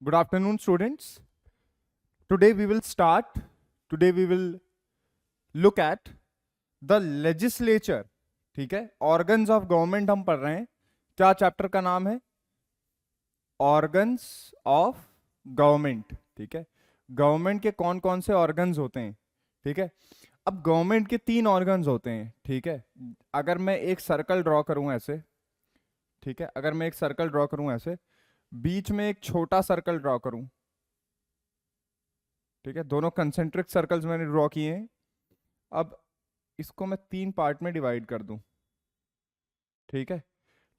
Good afternoon, students. Today we will start. Today we will look at the legislature. ठीक है, organs of government हम पढ़ रहे हैं. क्या चैप्टर का नाम है? Organs of government. ठीक है, गवर्नमेंट के कौन कौन से ऑर्गन्स होते हैं. ठीक है, अब गवर्नमेंट के 3 ऑर्गन्स होते हैं. ठीक है, अगर मैं एक सर्कल ड्रॉ करूं ऐसे, ठीक है, अगर मैं एक सर्कल ड्रॉ करूं ऐसे, बीच में एक छोटा सर्कल ड्रॉ करूं, ठीक है, दोनों कंसेंट्रिक सर्कल्स मैंने ड्रॉ किए हैं. अब इसको मैं 3 पार्ट में डिवाइड कर दूं. ठीक है,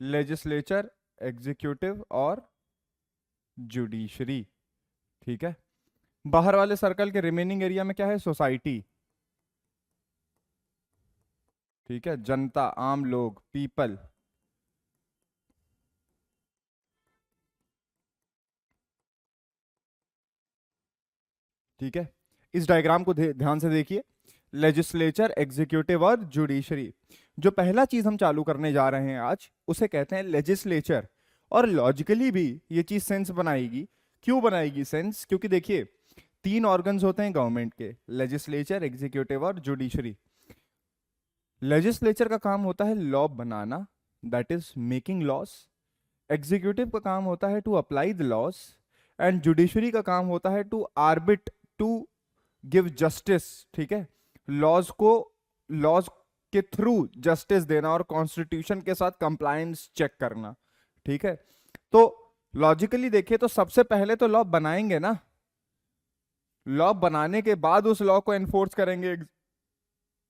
लेजिस्लेचर, एग्जीक्यूटिव और जुडिशरी. ठीक है, बाहर वाले सर्कल के रिमेनिंग एरिया में क्या है? सोसाइटी. ठीक है, जनता, आम लोग, पीपल. ठीक है, इस डायग्राम को ध्यान से देखिए. लेजिस्लेचर, एग्जीक्यूटिव और जुडिशरी. जो पहला चीज हम चालू करने जा रहे हैं आज, उसे कहते हैं लेजिस्लेचर. और लॉजिकली भी ये चीज सेंस बनाएगी. क्यों बनाएगी सेंस? क्योंकि देखिए 3 ऑर्गन्स होते हैं गवर्नमेंट के, लेजिस्लेचर, एग्जीक्यूटिव और जुडिशरी. लेजिस्लेचर का काम होता है लॉ बनाना, that is making laws. Executive का काम होता है to apply the laws. And judiciary का काम होता है to arbit, to give justice. ठीक है, लॉज के थ्रू जस्टिस देना और कॉन्स्टिट्यूशन के साथ कंप्लायंस चेक करना. ठीक है, तो लॉजिकली देखिए तो सबसे पहले तो लॉ बनाएंगे ना. लॉ बनाने के बाद उस लॉ को एनफोर्स करेंगे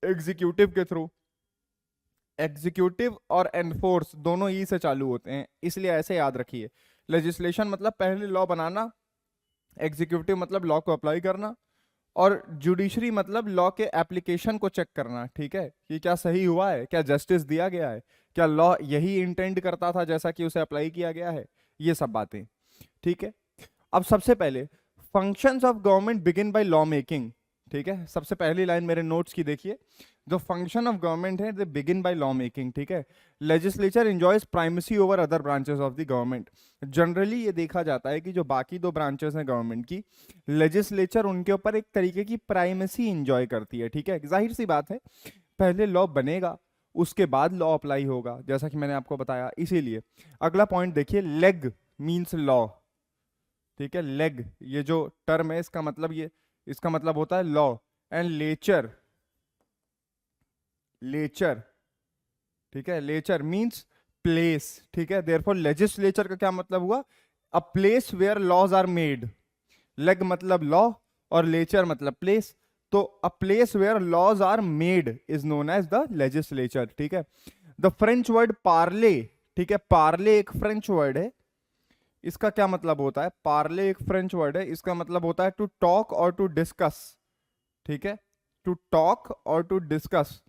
एग्जीक्यूटिव के थ्रू. एग्जीक्यूटिव और एनफोर्स दोनों ई से चालू होते हैं, इसलिए ऐसे याद रखिए. लेजिस्लेशन मतलब पहले लॉ बनाना, एग्जीक्यूटिव मतलब लॉ को अप्लाई करना, और जुडिशरी मतलब लॉ के एप्लीकेशन को चेक करना. ठीक है, कि क्या सही हुआ है, क्या जस्टिस दिया गया है, क्या लॉ यही इंटेंड करता था जैसा कि उसे अप्लाई किया गया है, ये सब बातें. ठीक है, अब सबसे पहले functions of government begin by law making. ठीक है, सबसे पहली लाइन मेरे नोट्स की देखिए. जो फंक्शन ऑफ गवर्नमेंट है, they begin by law making. ठीक है, legislature enjoys primacy over other branches of the government. Generally ये देखा जाता है कि जो बाकी 2 ब्रांचेस हैं गवर्नमेंट की, लेजिस्लेचर उनके ऊपर एक तरीके की प्राइमेसी एंजॉय करती है. ठीक है, जाहिर सी बात है, पहले लॉ बनेगा उसके बाद लॉ अप्लाई होगा, जैसा कि मैंने आपको बताया. इसीलिए अगला पॉइंट देखिए, लेग मीन्स लॉ. ठीक है, लेग ये जो टर्म है इसका मतलब होता है लॉ. एंड लेचर, ठीक है, लेचर मींस प्लेस. ठीक है, देयरफॉर लेजिस्लेचर का क्या मतलब हुआ? A place where laws are made. Leg मतलब लॉ और लेचर मतलब प्लेस. तो a place where laws are made is known as the legislature. ठीक है, द फ्रेंच वर्ड पार्ले. ठीक है, पार्ले एक फ्रेंच वर्ड है. इसका क्या मतलब होता है? पार्ले एक फ्रेंच वर्ड है, इसका मतलब होता है टू टॉक और टू डिस्कस. ठीक है, टू टॉक और to discuss.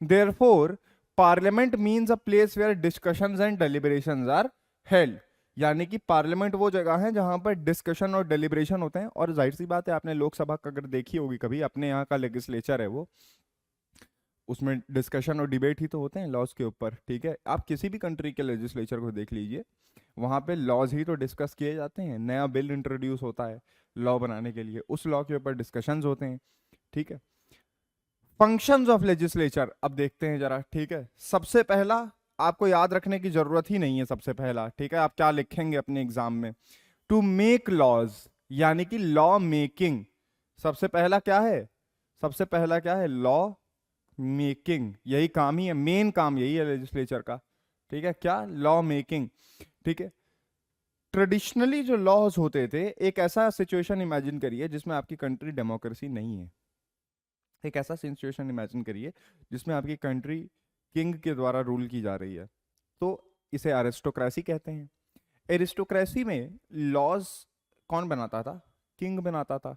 Therefore parliament means a place where discussions and deliberations are held. यानी कि पार्लियामेंट वो जगह है जहां पर डिस्कशन और डेलिब्रेशन होते हैं. और जाहिर सी बात है, आपने लोकसभा का अगर देखी होगी कभी, अपने यहाँ का लेजिस्लेचर है वो, उसमें डिस्कशन और डिबेट ही तो होते हैं लॉज के ऊपर. ठीक है, आप किसी भी कंट्री के लेजिस्लेचर को देख लीजिए, वहां पे लॉज ही तो डिस्कस किए जाते हैं. नया बिल इंट्रोड्यूस होता है लॉ बनाने के लिए, उस लॉ के ऊपर डिस्कशंस होते हैं. ठीक है, फंक्शंस ऑफ लेजिस्लेचर अब देखते हैं जरा. ठीक है, सबसे पहला आपको याद रखने की जरूरत ही नहीं है. सबसे पहला, ठीक है, आप क्या लिखेंगे अपने एग्जाम में? टू मेक लॉज, यानी कि लॉ मेकिंग. सबसे पहला क्या है? सबसे पहला क्या है? Law making. यही काम ही है, मेन काम यही है लेजिस्लेचर का. ठीक है, क्या? Law making. ठीक है, ट्रेडिशनली जो लॉज होते थे, एक ऐसा सिचुएशन इमेजिन करिए जिसमें आपकी कंट्री डेमोक्रेसी नहीं है. एक ऐसा सिचुएशन इमेजिन करिए जिसमें आपकी कंट्री किंग के द्वारा रूल की जा रही है. तो इसे एरिस्टोक्रेसी कहते हैं. एरिस्टोक्रेसी में लॉज कौन बनाता था? किंग बनाता था.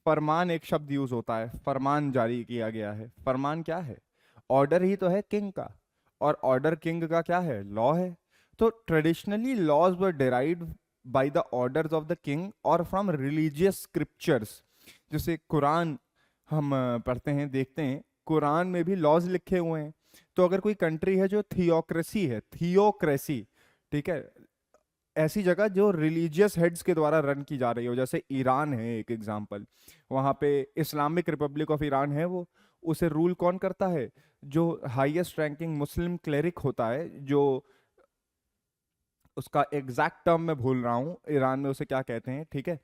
फरमान एक शब्द यूज होता है, फरमान जारी किया गया है. फरमान क्या है? ऑर्डर ही तो है किंग का, और ऑर्डर किंग का क्या है? लॉ है. तो traditionally laws were derived by the orders of the king और फ्रॉम रिलीजियस स्क्रिप्चर्स. जैसे कुरान हम पढ़ते हैं, देखते हैं, कुरान में भी लॉज लिखे हुए हैं. तो अगर कोई कंट्री है जो थियोक्रेसी है, थियोक्रेसी, ठीक है, ऐसी जगह जो रिलीजियस हेड्स के द्वारा रन की जा रही हो, जैसे ईरान है एक एग्जांपल, वहां पे इस्लामिक रिपब्लिक ऑफ ईरान है वो, उसे रूल कौन करता है? जो हाईएस्ट रैंकिंग मुस्लिम क्लेरिक होता है, जो उसका एग्जैक्ट टर्म मैं भूल रहा हूँ ईरान में उसे क्या कहते हैं, ठीक है,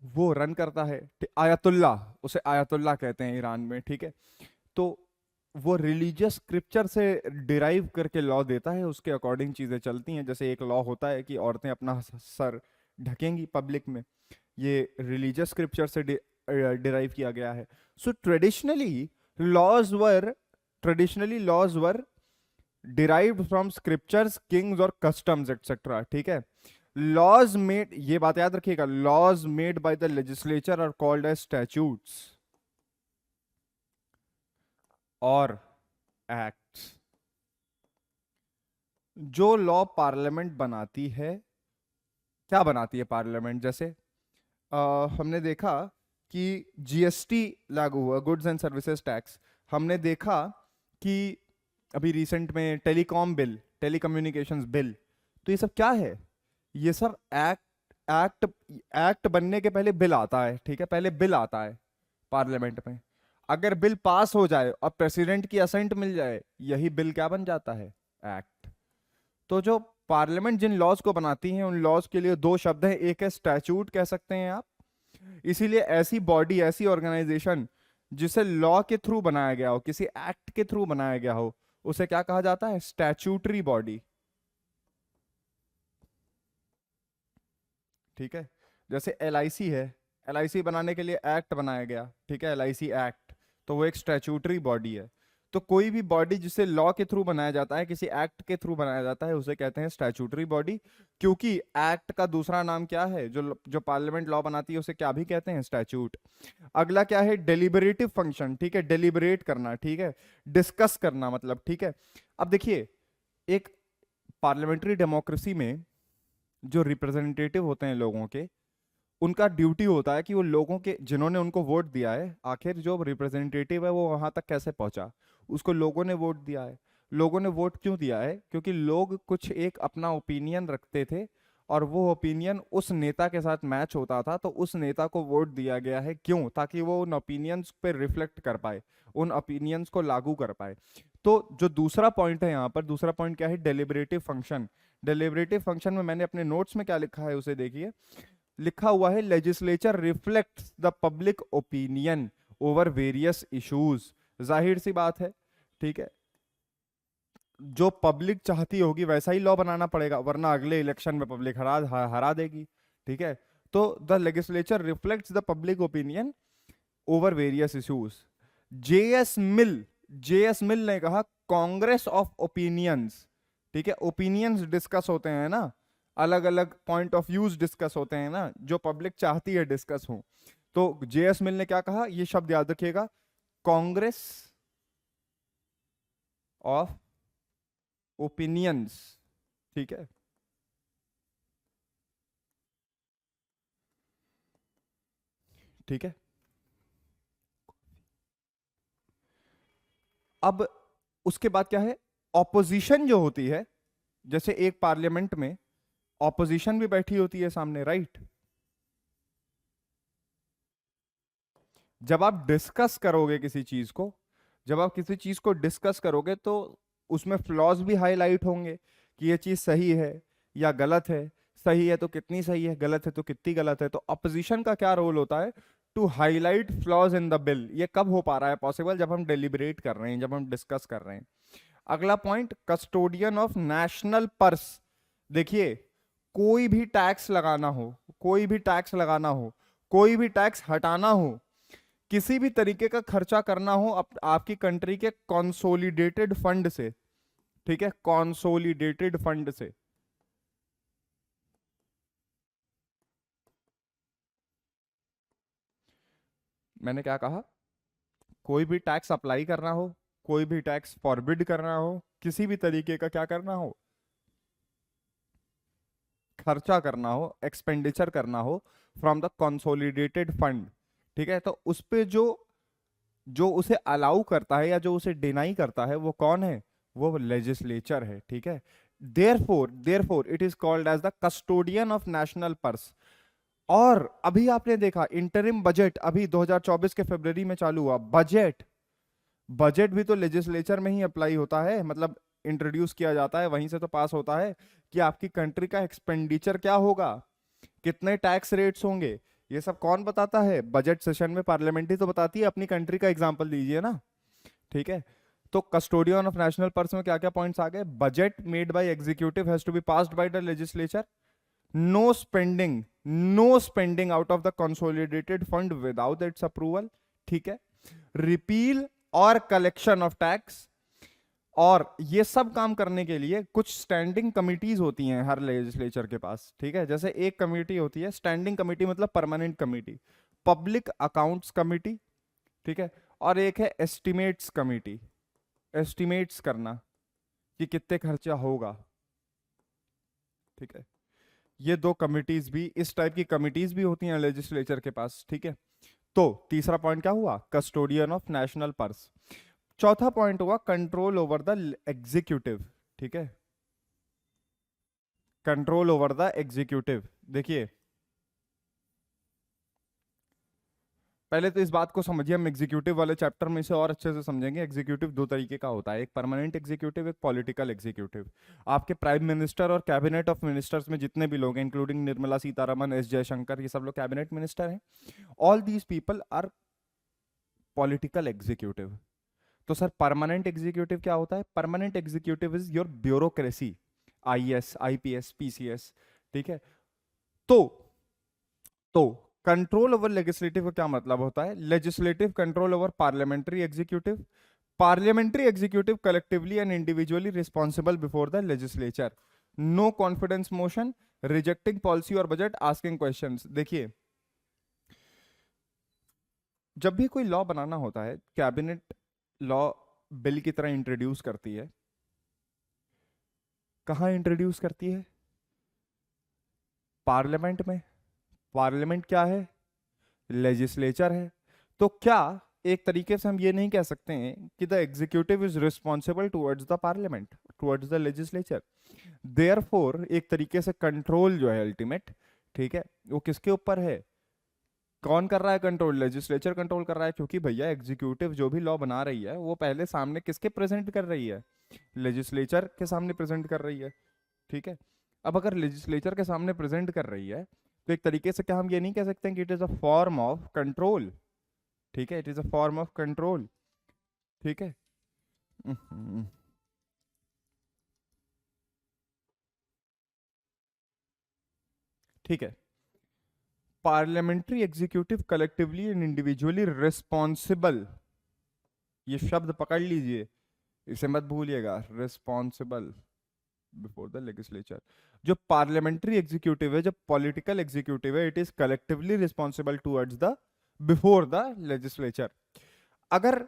वो रन करता है। आयतुल्ला, उसे आयतुल्ला कहते हैं ईरान में, ठीक है। तो वो रिलीजियस स्क्रिप्चर से डिराइव करके लॉ देता है, उसके अकॉर्डिंग चीजें चलती हैं। जैसे एक लॉ होता है कि औरतें अपना सर ढकेंगी पब्लिक में, ये रिलीजियस स्क्रिप्चर से डिराइव किया गया है। So laws were traditionally laws were derived from scriptures, kings और कस्टम्स एक्सेट्रा, ठीक है। लॉज मेड, ये बात याद रखिएगा, laws made by the legislature are called as statutes और एक्ट्स। जो लॉ पार्लियामेंट बनाती है, क्या बनाती है पार्लियामेंट? जैसे हमने देखा कि जीएसटी लागू हुआ, गुड्स एंड सर्विसेज टैक्स। हमने देखा कि अभी रिसेंट में टेलीकॉम बिल, टेलीकम्युनिकेशंस बिल, तो ये सब क्या है? ये सब एक्ट एक्ट बनने के पहले बिल आता है, ठीक है, पहले बिल आता है पार्लियामेंट में। अगर बिल पास हो जाए और प्रेसिडेंट की असेंट मिल जाए, यही बिल क्या बन जाता है? एक्ट। तो जो पार्लियामेंट जिन लॉज को बनाती है, उन लॉज के लिए दो शब्द हैं, एक है स्टैच्यूट कह सकते हैं आप। इसीलिए ऐसी बॉडी, ऐसी ऑर्गेनाइजेशन जिसे लॉ के थ्रू बनाया गया हो, किसी एक्ट के थ्रू बनाया गया हो, उसे क्या कहा जाता है? स्टैच्यूटरी बॉडी, ठीक है। जैसे एलआईसी है, एलआईसी बनाने के लिए एक्ट बनाया गया, ठीक है, एलआईसी एक्ट, तो वो एक स्टैच्यूटरी बॉडी है। तो कोई भी बॉडी जिसे लॉ के थ्रू बनाया जाता है, किसी एक्ट के थ्रू बनाया जाता है, उसे कहते हैं स्टैच्यूटरी बॉडी। क्योंकि एक्ट का दूसरा नाम क्या है? जो जो पार्लियामेंट लॉ बनाती है उसे क्या भी कहते हैं? स्टैच्यूट। अगला क्या है? डेलिबरेटिव फंक्शन, ठीक है, डेलिबरेट करना, ठीक है, डिस्कस करना मतलब, ठीक है। अब देखिए, एक पार्लियामेंट्री डेमोक्रेसी में जो रिप्रेजेंटेटिव होते हैं लोगों के, उनका ड्यूटी होता है कि वो लोगों के, जिन्होंने उनको वोट दिया है, आखिर जो रिप्रेजेंटेटिव है वो वहां तक कैसे पहुंचा, उसको लोगों ने वोट दिया है। लोगों ने वोट क्यों दिया है? क्योंकि लोग कुछ एक अपना ओपिनियन रखते थे, और वो ओपिनियन उस नेता के साथ मैच होता था, तो उस नेता को वोट दिया गया है। क्यों? ताकि वो उन ओपिनियंस पे रिफ्लेक्ट कर पाए, उन ओपिनियंस को लागू कर पाए। तो जो दूसरा पॉइंट है यहाँ पर, दूसरा पॉइंट क्या है? Deliberative function. डेलिबरेटिव फंक्शन में मैंने अपने नोट्स में क्या लिखा है उसे देखिए। लिखा हुआ है, legislature reflects the public opinion over various issues. जाहिर सी बात है, ठीक है, जो पब्लिक चाहती होगी वैसा ही लॉ बनाना पड़ेगा, वरना अगले इलेक्शन में पब्लिक हरा देगी, ठीक है। तो the legislature reflects the public opinion over various issues. J S Mill ने कहा, कांग्रेस ऑफ ओपिनियंस, ठीक है, ओपिनियंस डिस्कस होते हैं ना, अलग अलग पॉइंट ऑफ व्यूज डिस्कस होते हैं ना, जो पब्लिक चाहती है डिस्कस हो। तो जे एस मिल ने क्या कहा, ये शब्द याद रखिएगा, कांग्रेस ऑफ ओपिनियंस, ठीक है। ठीक है, अब उसके बाद क्या है? ऑपोजिशन जो होती है, जैसे एक पार्लियामेंट में ऑपोजिशन भी बैठी होती है सामने, राइट। जब आप डिस्कस करोगे किसी चीज को, जब आप किसी चीज को डिस्कस करोगे, तो उसमें फ्लॉज भी हाईलाइट होंगे कि ये चीज सही है या गलत है। सही है तो कितनी सही है, गलत है तो कितनी गलत है। तो अपोजिशन का क्या रोल होता है? To highlight flaws in the bill. ये कब हो पा रहा है पॉसिबल? जब हम डेलिब्रेट कर रहे हैं, जब हम डिस्कस कर रहे हैं। अगला point, custodian of national purse. देखिए, कोई भी टैक्स लगाना हो, कोई भी टैक्स लगाना हो, कोई भी टैक्स हटाना हो, किसी भी तरीके का खर्चा करना हो आपकी कंट्री के कॉन्सोलिडेटेड फंड से, ठीक है, कॉन्सोलिडेटेड फंड से। मैंने क्या कहा? कोई भी टैक्स अप्लाई करना हो, कोई भी टैक्स फॉरबिड करना हो, किसी भी तरीके का क्या करना हो, खर्चा करना हो, एक्सपेंडिचर करना हो फ्रॉम द कंसोलिडेटेड फंड, ठीक है। तो उस पे जो जो उसे अलाउ करता है या जो उसे डिनाई करता है, वो कौन है? वो लेजिस्लेचर है, ठीक है। Therefore it is called as the custodian of national purse. और अभी आपने देखा इंटरिम बजट अभी 2024 के फरवरी में चालू हुआ। बजट बजट भी तो लेजिस्लेचर में ही अप्लाई होता है, मतलब इंट्रोड्यूस किया जाता है, वहीं से तो पास होता है कि आपकी कंट्री का एक्सपेंडिचर क्या होगा, कितने टैक्स रेट्स होंगे। ये सब कौन बताता है? बजट सेशन में पार्लियामेंट ही तो बताती है। अपनी कंट्री का एग्जांपल दीजिए ना, ठीक है। तो कस्टोडियन ऑफ नेशनल पर्स में क्या क्या पॉइंट्स आ गए? Budget made by executive has to be passed by the legislature. No spending, no spending out of the consolidated fund without its approval, ठीक है। रिपील और कलेक्शन ऑफ टैक्स। और ये सब काम करने के लिए कुछ स्टैंडिंग कमिटीज होती हैं हर लेजिस्लेचर के पास, ठीक है। जैसे एक कमेटी होती है स्टैंडिंग कमेटी, मतलब permanent committee, public accounts committee, ठीक है। और एक है एस्टिमेट्स कमेटी, एस्टिमेट्स करना कि कितने खर्चा होगा, ठीक है। ये दो कमिटीज भी, इस टाइप की कमिटीज भी होती हैं लेजिस्लेचर के पास, ठीक है। तो तीसरा पॉइंट क्या हुआ? Custodian of national purse. चौथा पॉइंट हुआ कंट्रोल ओवर द एग्जीक्यूटिव, ठीक है। Control over the executive. देखिए पहले तो इस बात को समझिए, हम एग्जीक्यूटिव वाले चैप्टर में इसे और अच्छे से समझेंगे। एग्जीक्यूटिव दो तरीके का होता है, एक परमानेंट एग्जीक्यूटिव, एक पॉलिटिकल एग्जीक्यूटिव। आपके प्राइम मिनिस्टर और कैबिनेट ऑफ मिनिस्टर्स में जितने भी लोग हैं, इंक्लूडिंग निर्मला सीतारमन, एस जयशंकर, ये सब लोग कैबिनेट मिनिस्टर हैं। All these people are political executive. तो सर परमानेंट एग्जीक्यूटिव क्या होता है? Permanent executive is your bureaucracy, IAS, IPS, PCS, ठीक है। तो तो कंट्रोल ओवर लेजिस्लेटिव का क्या मतलब होता है? Legislative control over parliamentary executive. Parliamentary executive collectively and individually responsible before the legislature. No confidence motion, rejecting policy और बजट, आस्किंग क्वेश्चंस। देखिए जब भी कोई लॉ बनाना होता है, कैबिनेट लॉ बिल की तरह इंट्रोड्यूस करती है। कहां इंट्रोड्यूस करती है? पार्लियामेंट में। पार्लियामेंट क्या है? लेजिस्लेचर है। तो क्या एक तरीके से हम ये नहीं कह सकते हैं कि the executive is responsible towards the parliament, towards the legislature. Therefore एक तरीके से कंट्रोल जो है अल्टीमेट, ठीक है, वो किसके ऊपर है? कौन कर रहा है कंट्रोल? लेजिस्लेचर कंट्रोल कर रहा है, क्योंकि भैया एग्जीक्यूटिव जो भी लॉ बना रही है वो पहले सामने किसके प्रेजेंट कर रही है? लेजिस्लेचर के सामने प्रेजेंट कर रही है, ठीक है। अब अगर लेजिस्लेचर के सामने प्रेजेंट कर रही है तो एक तरीके से क्या हम ये नहीं कह सकते हैं कि it is a form of control, ठीक है, it is a form of control, ठीक है। ठीक है। Parliamentary executive collectively and individually responsible, ये शब्द पकड़ लीजिए, इसे मत भूलिएगा, रिस्पॉन्सिबल बिफोर द लेजिस्लेचर। जो पार्लियामेंट्री एग्जीक्यूटिव है, जो पॉलिटिकल एग्जीक्यूटिव है, it is collectively responsible towards the before the legislature. अगर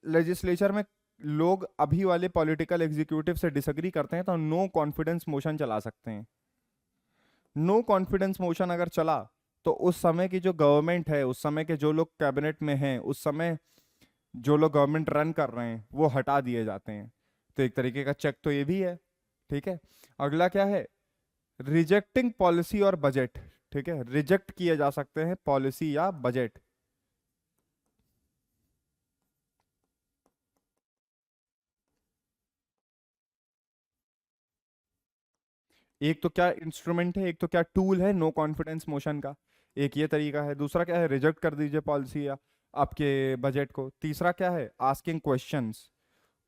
लेजिस्लेचर में लोग अभी वाले पॉलिटिकल एग्जीक्यूटिव से डिसएग्री करते हैं तो नो कॉन्फिडेंस मोशन चला सकते हैं। नो कॉन्फिडेंस मोशन अगर चला तो उस समय की जो गवर्नमेंट है, उस समय के जो लोग कैबिनेट में हैं, उस समय जो लोग गवर्नमेंट रन कर रहे हैं वो हटा दिए जाते हैं। तो एक तरीके का चेक तो ये भी है, ठीक है। अगला क्या है? रिजेक्टिंग पॉलिसी और बजट, ठीक है। रिजेक्ट किए जा सकते हैं पॉलिसी या बजट। एक तो क्या इंस्ट्रूमेंट है, एक तो क्या टूल है नो कॉन्फिडेंस मोशन का, एक ये तरीका है। दूसरा क्या है? रिजेक्ट कर दीजिए पॉलिसी या आपके बजट को। तीसरा क्या है? Asking questions.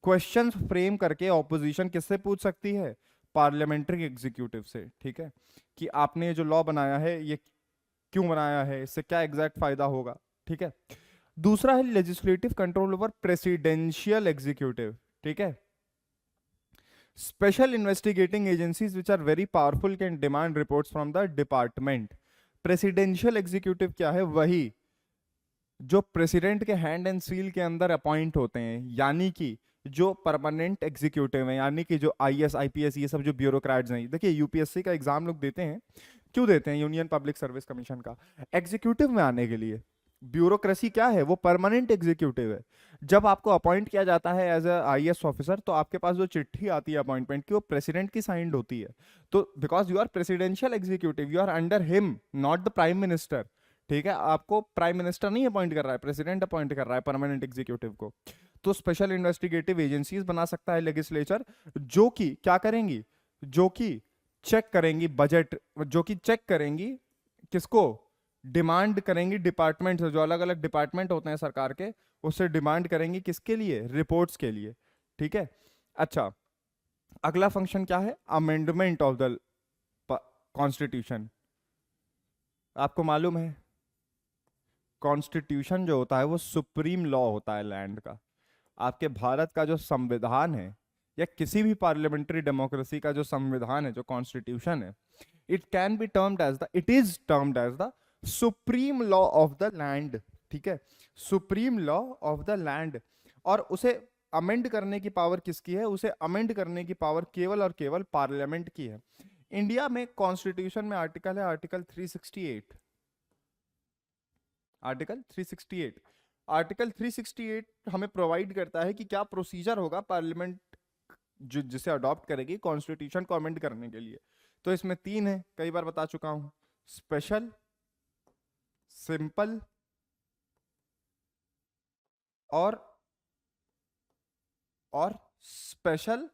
क्वेश्चंस फ्रेम करके ऑपोजिशन किससे पूछ सकती है? पार्लियामेंट्री एग्जीक्यूटिव से, ठीक है, कि आपने ये जो लॉ बनाया है ये क्यों बनाया है, इससे क्या एग्जैक्ट फायदा होगा, ठीक है। दूसरा है legislative control over presidential executive, ठीक है। Special investigating agencies which are very powerful can demand reports from the department. Presidential executive क्या है? वही जो प्रेसिडेंट के हैंड एंड सील के अंदर अपॉइंट होते हैं, यानी कि जो परमानेंट एग्जीक्यूटिव हैं, यानी कि जो आईएएस, आईपीएस, ये सब जो ब्यूरोक्रेट्स हैं। देखिए यूपीएससी का एग्जाम लोग देते हैं, क्यों देते हैं? यूनियन पब्लिक सर्विस कमीशन का, एग्जीक्यूटिव में आने के लिए। ब्यूरोक्रेसी क्या है? वो परमानेंट एग्जीक्यूटिव है। जब आपको अपॉइंट किया जाता है एज अ आईएएस ऑफिसर, तो आपके पास जो चिट्ठी आती है अपॉइंटमेंट की, वो प्रेसिडेंट की साइंड होती है। तो because you are presidential executive, you are under him, not the prime minister. ठीक है, आपको प्राइम मिनिस्टर नहीं अपॉइंट कर रहा है, प्रेसिडेंट अपॉइंट कर रहा है परमानेंट एग्जीक्यूटिव को। तो स्पेशल इन्वेस्टिगेटिव एजेंसीज बना सकता है लेजिस्लेचर, जो कि क्या करेंगी, जो कि चेक करेंगी बजट, जो कि चेक करेंगी किसको, डिमांड करेंगी डिपार्टमेंट से, जो अलग अलग डिपार्टमेंट होते हैं सरकार के, उससे डिमांड करेंगी किसके लिए, रिपोर्ट्स के लिए। ठीक है। अच्छा, अगला फंक्शन क्या है, अमेंडमेंट ऑफ द कॉन्स्टिट्यूशन। आपको मालूम है कॉन्स्टिट्यूशन जो होता है वो सुप्रीम लॉ होता है लैंड का। आपके भारत का जो संविधान है, या किसी भी पार्लियामेंट्री डेमोक्रेसी का जो संविधान है, जो कॉन्स्टिट्यूशन है, it can be termed as the, it is termed as the supreme law of the land. ठीक है, supreme law of the land. और उसे अमेंड करने की पावर किसकी है? उसे अमेंड करने की पावर केवल और केवल पार्लियामेंट की है। इंडिया में कॉन्स्टिट्यूशन में आर्टिकल है, आर्टिकल 368। आर्टिकल 368, आर्टिकल 368 हमें प्रोवाइड करता है कि क्या प्रोसीजर होगा पार्लियामेंट जिसे अडॉप्ट करेगी कॉन्स्टिट्यूशन को अमेंड करने के लिए। तो इसमें तीन है, कई बार बता चुका हूं, स्पेशल, सिंपल और स्पेशल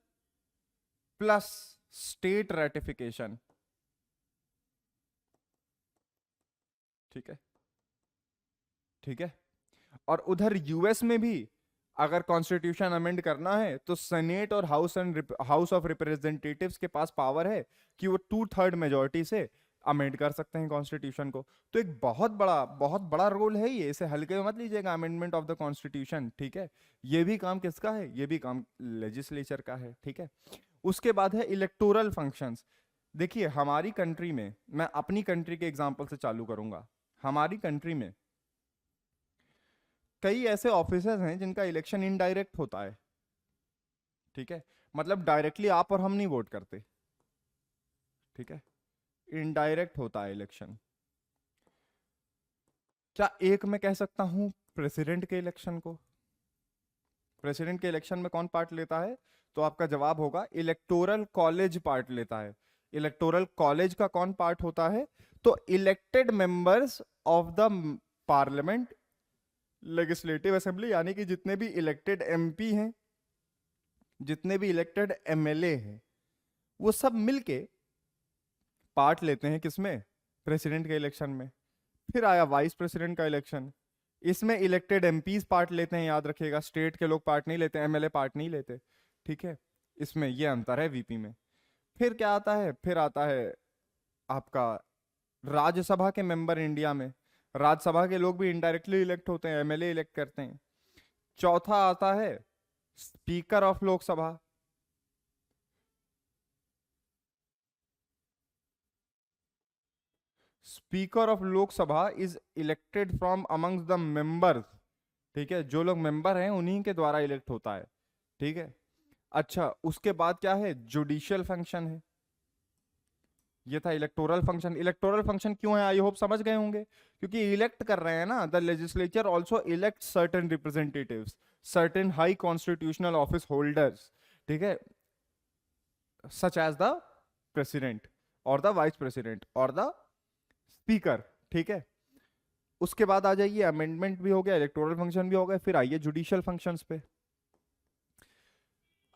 प्लस स्टेट रेटिफिकेशन। ठीक है, ठीक है। और उधर यूएस में भी अगर कॉन्स्टिट्यूशन अमेंड करना है तो सेनेट और हाउस ऑफ रिप्रेजेंटेटिव्स के पास पावर है कि वो 2/3 मेजोरिटी से अमेंड कर सकते हैं कॉन्स्टिट्यूशन को। तो एक बहुत बड़ा रोल है ये, इसे हल्के में मत लीजिएगा, अमेंडमेंट ऑफ द कॉन्स्टिट्यूशन। ठीक है, ये भी काम किसका है? ये भी काम लेजिस्लेचर का है। ठीक है। उसके बाद है इलेक्टोरल फंक्शंस। देखिए हमारी कंट्री में, मैं अपनी कंट्री के एग्जांपल से चालू करूंगा, हमारी कंट्री में कई ऐसे ऑफिसर्स हैं जिनका इलेक्शन इनडायरेक्ट होता है। ठीक है, मतलब डायरेक्टली आप और हम नहीं वोट करते। ठीक है, इनडायरेक्ट होता है इलेक्शन। क्या एक मैं कह सकता हूं प्रेसिडेंट के इलेक्शन को? प्रेसिडेंट के इलेक्शन में कौन पार्ट लेता है? तो आपका जवाब होगा इलेक्टोरल कॉलेज पार्ट लेता है। इलेक्टोरल कॉलेज का कौन पार्ट होता है? तो elected members of the parliament, legislative assembly, यानी कि जितने भी इलेक्टेड एमपी हैं, जितने भी इलेक्टेड एमएलए हैं, वो सब मिलके पार्ट लेते हैं किसमें? प्रेसिडेंट के इलेक्शन में। फिर आया वाइस प्रेसिडेंट का इलेक्शन, इसमें इलेक्टेड एमपीज पार्ट लेते हैं, याद रखिएगा, स्टेट के लोग पार्ट नहीं लेते, एमएलए पार्ट नहीं लेते। ठीक है, इसमें यह अंतर है वीपी में। फिर क्या आता है? फिर आता है आपका राज्यसभा के मेंबर। इंडिया में राज्यसभा के लोग भी इनडायरेक्टली इलेक्ट होते हैं, एमएलए इलेक्ट करते हैं। चौथा आता है speaker of Lok Sabha. Speaker of Lok Sabha is elected from amongst the members. ठीक है, जो लोग मेंबर हैं उन्हीं के द्वारा इलेक्ट होता है। ठीक है। अच्छा, उसके बाद क्या है? जुडिशियल फंक्शन है। ये था इलेक्टोरल फंक्शन। इलेक्टोरल फंक्शन क्यों है, आई होप समझ गए होंगे, क्योंकि इलेक्ट कर रहे हैं ना, the legislature also elect certain representatives, certain high constitutional office holders. ठीक है, सच एज द प्रेसिडेंट और द वाइस प्रेसिडेंट और द स्पीकर। ठीक है, उसके बाद आ जाइए, अमेंडमेंट भी हो गया, इलेक्टोरल फंक्शन भी हो गया, फिर आइए जुडिशियल फंक्शंस पे।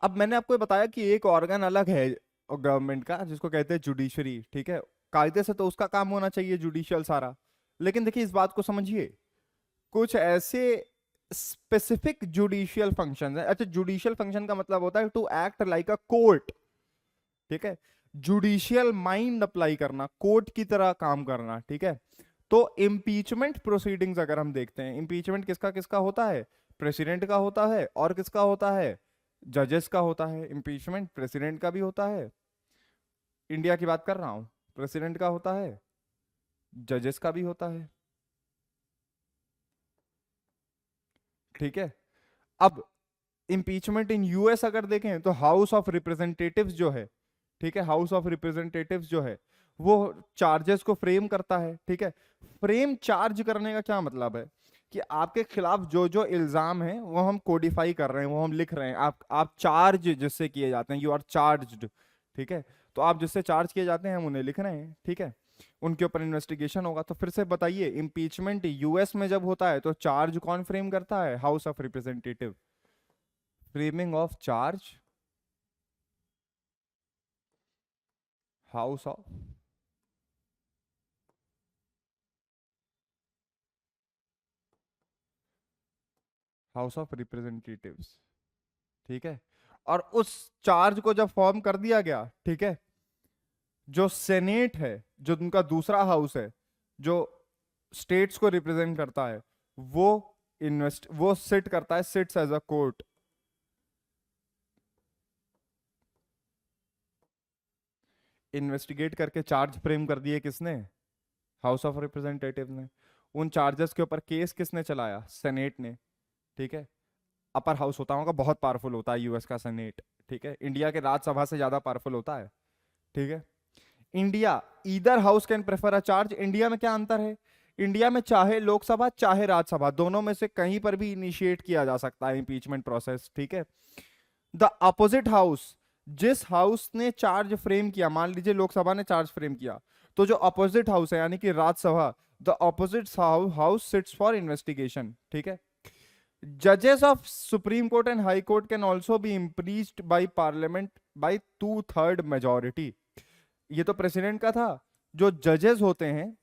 अब मैंने आपको बताया कि एक ऑर्गन अलग है गवर्नमेंट का जिसको कहते हैं जुडिशरी। ठीक है, कायदे से तो उसका काम होना चाहिए जुडिशियल सारा, लेकिन देखिए इस बात को समझिए, कुछ ऐसे स्पेसिफिक जुडिशियल फंक्शन है। अच्छा, जुडिशियल फंक्शन का मतलब होता है to act like a court. ठीक है, जुडिशियल माइंड अप्लाई करना, कोर्ट की तरह काम करना। ठीक है, तो इम्पीचमेंट प्रोसीडिंग्स अगर हम देखते हैं, इम्पीचमेंट किसका किसका होता है? प्रेसिडेंट का होता है, और किसका होता है? जजेस का होता है। इम्पीचमेंट प्रेसिडेंट का भी होता है, इंडिया की बात कर रहा हूं, प्रेसिडेंट का होता है, जजेस का भी होता है। ठीक है, अब इम्पीचमेंट इन यूएस अगर देखें तो हाउस ऑफ रिप्रेजेंटेटिव्स जो है, ठीक है, हाउस ऑफ रिप्रेजेंटेटिव्स जो है वो चार्जेस को फ्रेम करता है। ठीक है, फ्रेम चार्ज करने का क्या मतलब है? कि आपके खिलाफ जो जो इल्जाम है वो हम कोडिफाई कर रहे हैं, वो हम लिख रहे हैं। आप चार्ज जिससे किए जाते हैं, यू आर चार्ज्ड, ठीक है। तो आप जिससे चार्ज किए जाते हैं हम उन्हें लिख रहे हैं, ठीक है। उनके ऊपर इन्वेस्टिगेशन होगा। तो फिर से बताइए, इम्पीचमेंट यूएस में जब होता है तो चार्ज कौन फ्रेम करता है? House of representative. Framing of charge, house of house of representatives, ठीक है। और उस चार्ज को जब फॉर्म कर दिया गया, ठीक है, जो सेनेट है, जो उनका दूसरा हाउस है, जो स्टेट्स को रिप्रेजेंट करता है, वो वो सिट करता है, sits as a court. Investigate करके चार्ज फ्रेम कर दिए किसने? हाउस ऑफ रिप्रेजेंटेटिव ने। उन चार्जेस के ऊपर केस किसने चलाया? सेनेट ने, ठीक है। अपर हाउस होता होगा, बहुत पावरफुल होता है यूएस का सेनेट, ठीक है। इंडिया के राज्यसभा से ज्यादा पावरफुल होता है, ठीक है। India either house can prefer a charge. India में क्या अंतर है? इंडिया में चाहे लोकसभा चाहे राज्यसभा, दोनों में से कहीं पर भी इनिशिएट किया जा सकता है इंपीचमेंट प्रोसेस, ठीक है। द अपोजिट हाउस, जिस हाउस ने चार्ज फ्रेम किया, मान लीजिए लोकसभा ने चार्ज फ्रेम किया, तो जो अपोजिट हाउस है यानी कि Rajya Sabha, the opposite house sits for investigation, ठीक है। जजेस of supreme court and high court can also be impeached by parliament by 2/3 majority. ये तो प्रेसिडेंट का था। जो जजेस होते हैं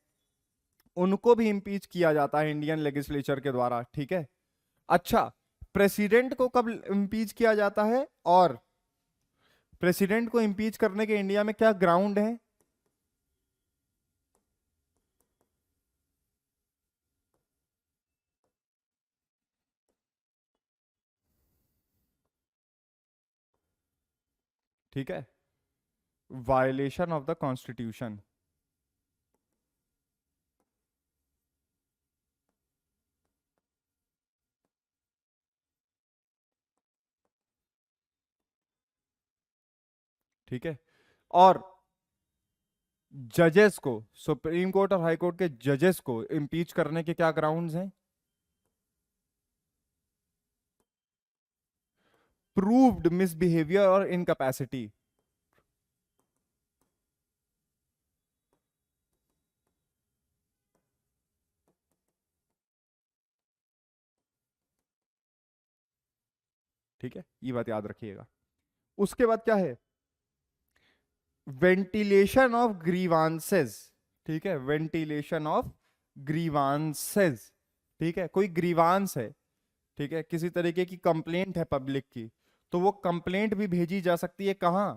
उनको भी इम्पीच किया जाता है इंडियन लेजिस्लेचर के द्वारा, ठीक है। अच्छा, प्रेसिडेंट को कब इम्पीच किया जाता है, और प्रेसिडेंट को इम्पीच करने के इंडिया में क्या ग्राउंड है? ठीक है, वायलेशन ऑफ द कॉन्स्टिट्यूशन, ठीक है। और जजेस को, सुप्रीम कोर्ट और हाई कोर्ट के जजेस को इम्पीच करने के क्या ग्राउंड्स हैं? प्रूव्ड मिसबिहेवियर और इनकैपेसिटी, ठीक है। ये बात याद रखिएगा। उसके बाद क्या है? वेंटिलेशन ऑफ ग्रीवांसेस, ठीक है। वेंटिलेशन ऑफ ग्रीवांसेस, ठीक है। कोई ग्रीवांस है, ठीक है, किसी तरीके की कंप्लेंट है पब्लिक की, तो वो कंप्लेंट भी भेजी जा सकती है कहाँ?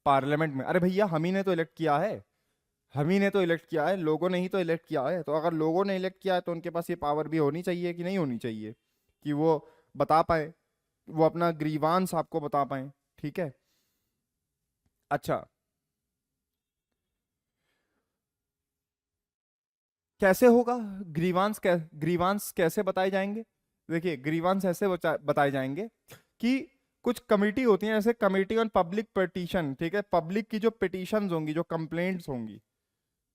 पार्लियामेंट में। अरे भैया, हम ही ने तो इलेक्ट किया है, हम ही ने तो इलेक्ट किया है, लोगों ने ही तो इलेक्ट किया है। तो अगर लोगों ने इलेक्ट किया है तो उनके पास ये पावर भी होनी चाहिए कि नहीं होनी चाहिए, कि वो बता पाए, वो अपना ग्रीवांस आपको बता पाए, ठीक है। अच्छा, कैसे होगा ग्रीवांस कैसे बताए जाएंगे? देखिए, ग्रीवांस ऐसे बताए जाएंगे कि कुछ कमेटी होती है, जैसे कमेटी ऑन पब्लिक पिटीशन, ठीक है। पब्लिक की जो पिटीशंस होंगी, जो कंप्लेंट्स होंगी,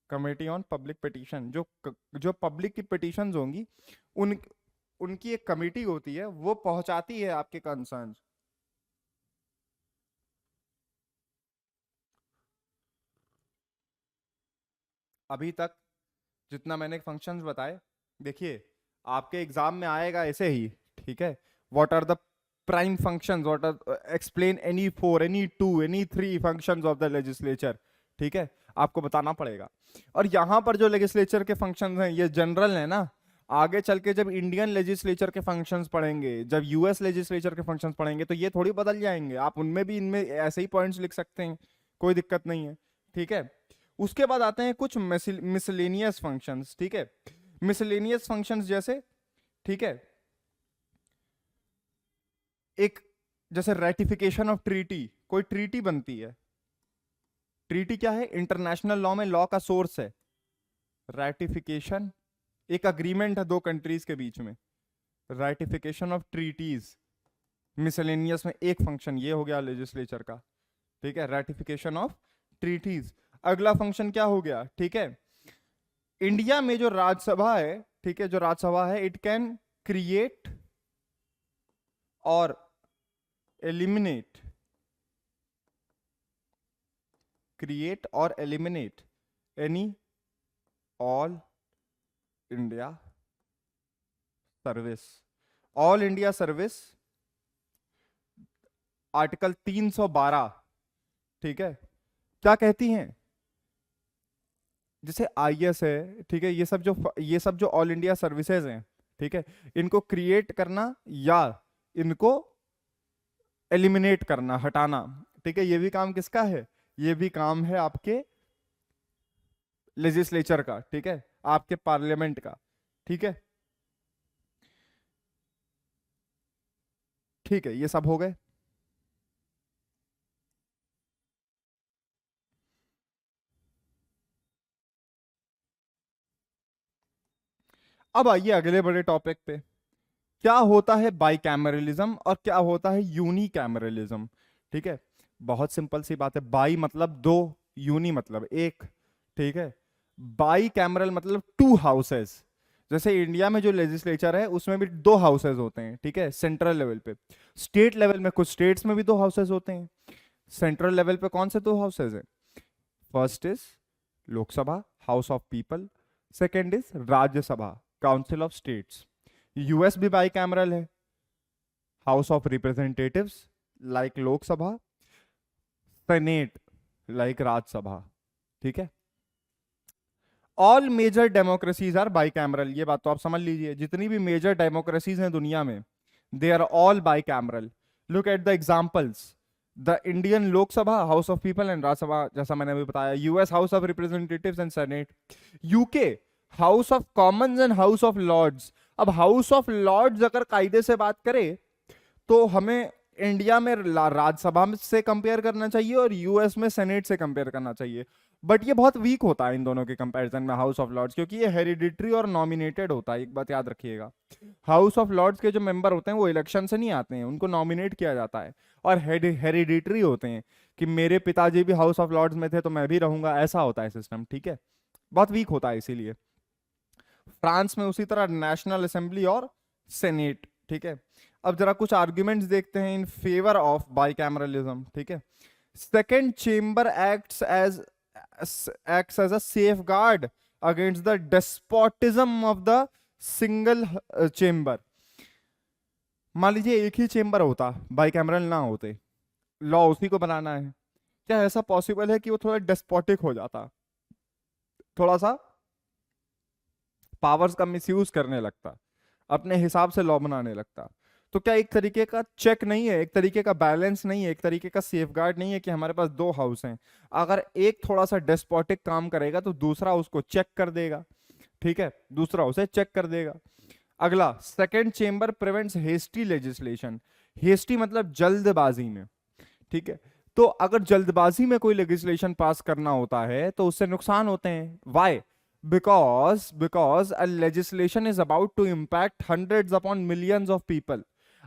कमेटी ऑन पब्लिक पिटीशन, जो पब्लिक की पिटीशंस होंगी, उन उनकी एक कमेटी होती है, वो पहुंचाती है आपके कंसर्न। अभी तक जितना मैंने फंक्शंस बताए, देखिए, आपके एग्जाम में आएगा ऐसे ही, ठीक है। What are the prime functions, what are, explain any 4, any 2, any 3 functions of the legislature, ठीक है, आपको बताना पड़ेगा। और यहां पर जो लेजिस्लेचर के फंक्शंस हैं ये जनरल है ना। आगे चल के जब इंडियन लेजिस्लेचर के फंक्शंस पढ़ेंगे, जब यूएस लेजिस्लेचर के फंक्शंस पढ़ेंगे, तो ये थोड़ी बदल जाएंगे। आप उनमें भी इनमें ऐसे ही पॉइंट्स लिख सकते हैं, कोई दिक्कत नहीं है, ठीक है। उसके बाद आते हैं कुछ मिसलेनियस फंक्शंस, ठीक है। मिसलेनियस फंक्शंस जैसे, ठीक है, एक, जैसे रेटिफिकेशन ऑफ ट्रीटी, कोई ट्रीटी बनती है। ट्रीटी क्या है? इंटरनेशनल लॉ में लॉ का सोर्स है। रेटिफिकेशन एक अग्रीमेंट है दो कंट्रीज के बीच में। रेटिफिकेशन ऑफ ट्रीटीज, मिसलेनियस में एक फंक्शन ये हो गया लेजिस्लेचर का, ठीक है, रेटिफिकेशन ऑफ ट्रीटीज। अगला फंक्शन क्या हो गया? ठीक है, इंडिया में जो राज्यसभा है ठीक है, जो राज्यसभा है, इट कैन क्रिएट और एलिमिनेट, क्रिएट और eliminate any all India service. All India service article 312, ठीक है, क्या कहती हैं? जैसे आईएएस है, ठीक है, ये सब जो ऑल इंडिया सर्विसेज हैं, ठीक है, इनको क्रिएट करना या इनको एलिमिनेट करना, हटाना, ठीक है, ये भी काम किसका है? ये भी काम है आपके लेजिस्लेचर का, ठीक है, आपके पार्लियामेंट का, ठीक है। ठीक है, ये सब हो गए। अब आइए अगले बड़े टॉपिक पे, क्या होता है बाईकैमरलिज्म और क्या होता है यूनिकैमरलिज्म। ठीक है, बहुत सिंपल सी बात है। बाई मतलब दो, यूनी मतलब एक, ठीक है। बाई कैमरल मतलब टू हाउसेस। जैसे इंडिया में जो लेजिस्लेचर है उसमें भी दो हाउसेस होते हैं, ठीक है, सेंट्रल लेवल पे। स्टेट लेवल में कुछ स्टेट्स में भी दो हाउसेस होते हैं। सेंट्रल लेवल पे कौन से दो हाउसेस हैं? First is Lok Sabha, House of people. Second is Rajya Sabha, council of states. US भी बाई कैमरल है, house of representatives like Lok Sabha, senate like Rajya Sabha, ठीक है। All major democracies are bicameral, ये बात तो आप समझ लीजिए। जितनी भी मेजर डेमोक्रेसीज हैं दुनिया में, they are all bicameral. Look at the examples, the Indian Lok Sabha, House of People and Rajya Sabha, जैसा मैंने अभी बताया। US House of Representatives and Senate. UK House of Commons and House of Lords. अब हाउस ऑफ लॉर्ड्स अगर कायदे से बात करें तो हमें इंडिया में राज्यसभा से कंपेयर करना चाहिए और यूएस में सेनेट से कंपेयर करना चाहिए। बट ये बहुत वीक होता है इन दोनों के कंपैरिजन में, हाउस ऑफ लॉर्ड्स, क्योंकि ये हेरिडिटरी और नॉमिनेटेड होता है। एक बात याद रखिएगा, हाउस ऑफ लॉर्ड्स के जो मेंबर होते हैं वो इलेक्शन से नहीं आते हैं, उनको नॉमिनेट किया जाता है। और हेरिडिटरी होते हैं कि मेरे पिताजी भी हाउस ऑफ लॉर्ड्स में थे तो मैं भी रहूंगा, ऐसा होता है सिस्टम, ठीक है। बहुत वीक होता है इसीलिए। फ्रांस में उसी तरह नेशनल असेंबली और सेनेट, ठीक है। अब जरा कुछ आर्ग्यूमेंट्स देखते हैं इन फेवर ऑफ बाईकैमरलिज्म, ठीक है। Second chamber acts as a safeguard against the despotism of the single chamber। मान लीजिए एक ही चेंबर होता, बाईकैमरल ना होते, लॉ उसी को बनाना है, क्या ऐसा पॉसिबल है कि वो थोड़ा डेस्पोटिक हो जाता, थोड़ा सा पावर्स का मिसयूज करने लगता, अपने हिसाब से लॉ बनाने लगता? तो क्या एक तरीके का चेक नहीं है, एक तरीके का बैलेंस नहीं है, एक तरीके का सेफगार्ड नहीं है कि हमारे पास दो हाउस हैं, अगर एक थोड़ा सा डेस्पोटिक काम करेगा तो दूसरा उसको चेक कर देगा, ठीक है, दूसरा उसे चेक कर देगा। अगला, second chamber prevents hasty legislation. Hasty मतलब जल्दबाजी में, ठीक है। तो अगर जल्दबाजी में कोई लेजिस्लेशन पास करना होता है तो उससे नुकसान होते हैं। Y? because a legislation is about to impact hundreds upon millions of people।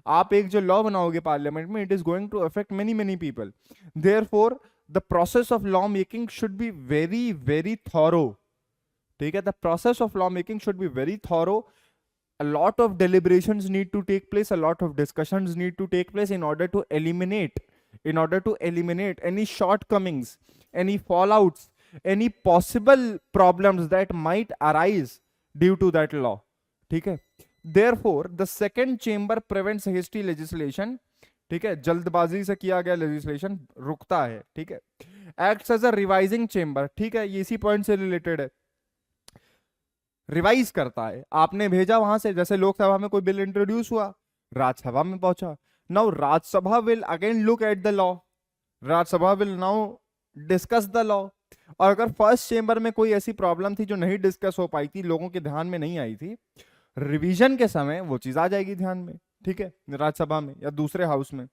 आप एक जो लॉ बनाओगे पार्लियामेंट में, it is going to affect many many people. Therefore the process of law making should be very very thorough, ठीक है। The process of law making should be very thorough. A lot of deliberations need to take place, a lot of discussions need to take place in order to eliminate any shortcomings, any fallouts, any possible problems that might arise due to that law, ठीक है। Therefore, the second chamber prevents hasty legislation, ठीक है, जल्दबाजी से किया गया legislation रुकता है, ठीक है। Acts as a revising chamber, ठीक है, ये इसी पॉइंट से रिलेटेड है। रिवाइज करता है, आपने भेजा वहां से, जैसे लोकसभा में कोई बिल इंट्रोड्यूस हुआ, राज्यसभा में पहुंचा, now Rajya Sabha will again look at the law, Rajya Sabha will now discuss the law. और अगर फर्स्ट चेंबर में कोई ऐसी प्रॉब्लम थी जो नहीं डिस्कस हो पाई थी, लोगों के ध्यान में नहीं आई थी, रिवीजन के समय वो चीज आ जाएगी ध्यान में, ठीक है, राज्यसभा में या दूसरे हाउस में।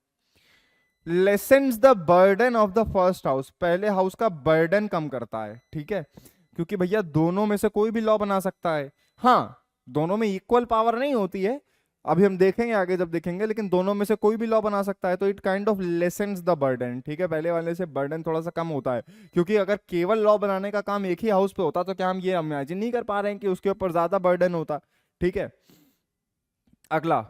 Lessons the burden of the first house, पहले हाउस का बर्डन कम करता है, ठीक है, क्योंकि भैया दोनों में से कोई भी लॉ बना सकता है। हाँ, दोनों में इक्वल पावर नहीं होती है, अभी हम देखेंगे आगे जब देखेंगे, लेकिन दोनों में से कोई भी लॉ बना सकता है, तो it kind of lessons the burden, ठीक है, पहले वाले से बर्डन थोड़ा सा कम होता है। क्योंकि अगर केवल लॉ बनाने का काम एक ही हाउस पे होता तो क्या हम ये इमेजिन नहीं कर पा रहे हैं कि उसके ऊपर ज्यादा बर्डन होता। ठीक है, अगला,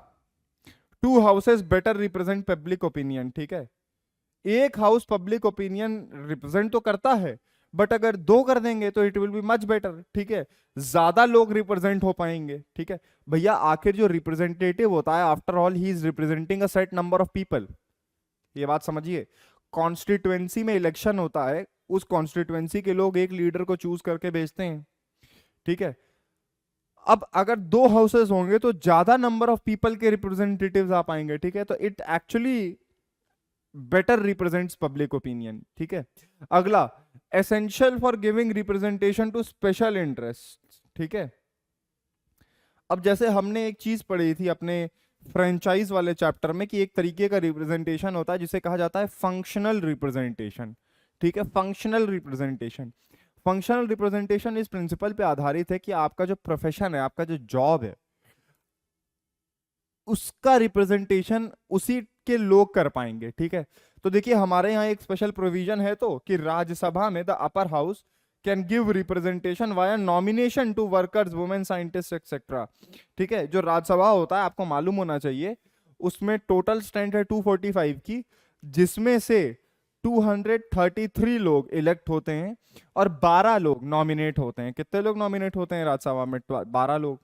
to houses better represent public opinion. ठीक है, एक हाउस पब्लिक ओपिनियन रिप्रेजेंट तो करता है, बट अगर दो कर देंगे तो it will be much better. ठीक है, ज्यादा लोग रिप्रेजेंट हो पाएंगे। ठीक है भैया, आखिर जो रिप्रेजेंटेटिव होता है, after all he is representing a set number of people, ये बात समझिए। कॉन्स्टिट्युएंसी में इलेक्शन होता है, उस कॉन्स्टिट्युएंसी के लोग एक लीडर को चूज करके भेजते हैं। ठीक है, अब अगर दो हाउसेस होंगे तो ज्यादा नंबर ऑफ पीपल के रिप्रेजेंटेटिव्स आ पाएंगे। ठीक है, तो it actually better represents public opinion. ठीक है, अगला, essential for giving representation to special interest. ठीक है, अब जैसे हमने एक चीज पढ़ी थी अपने फ्रेंचाइज वाले चैप्टर में कि एक तरीके का रिप्रेजेंटेशन होता है जिसे कहा जाता है फंक्शनल रिप्रेजेंटेशन। ठीक है, फंक्शनल रिप्रेजेंटेशन, फंक्शनल रिप्रेजेंटेशन इस प्रिंसिपल पे आधारित है कि आपका जो प्रोफेशन है, आपका जो जॉब है, उसका रिप्रेजेंटेशन उसी के लोग कर पाएंगे। ठीक है, तो देखिए हमारे यहाँ एक स्पेशल प्रोविजन है तो कि राज्यसभा में the upper house can give representation via nomination to workers, women scientist etcetera. ठीक है, जो राज्यसभा होता है, आपको मालूम होना चाहिए, उसमें टोटल स्ट्रेंथ है 245 की, जिसमें से 233 लोग इलेक्ट होते हैं और 12 लोग नॉमिनेट होते हैं। कितने लोग नॉमिनेट होते हैं राज्यसभा में? 12 लोग।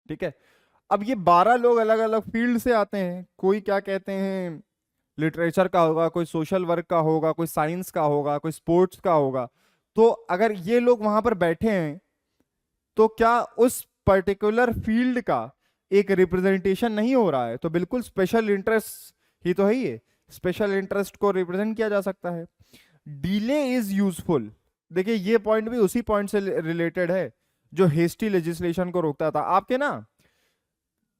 ठीक है, अब ये 12 लोग अलग अलग फील्ड से आते हैं, कोई क्या कहते हैं लिटरेचर का होगा, कोई सोशल वर्क का होगा, कोई साइंस का होगा, कोई स्पोर्ट्स का होगा। तो अगर ये लोग वहां पर बैठे हैं तो क्या उस पर्टिकुलर फील्ड का एक रिप्रेजेंटेशन नहीं हो रहा है? तो बिल्कुल स्पेशल इंटरेस्ट ही तो है ये, स्पेशल इंटरेस्ट को रिप्रेजेंट किया जा सकता है। डिले इज यूजफुल, देखिए ये पॉइंट भी उसी पॉइंट से रिलेटेड है जो हेस्टी लेजिस्लेशन को रोकता था। आपके ना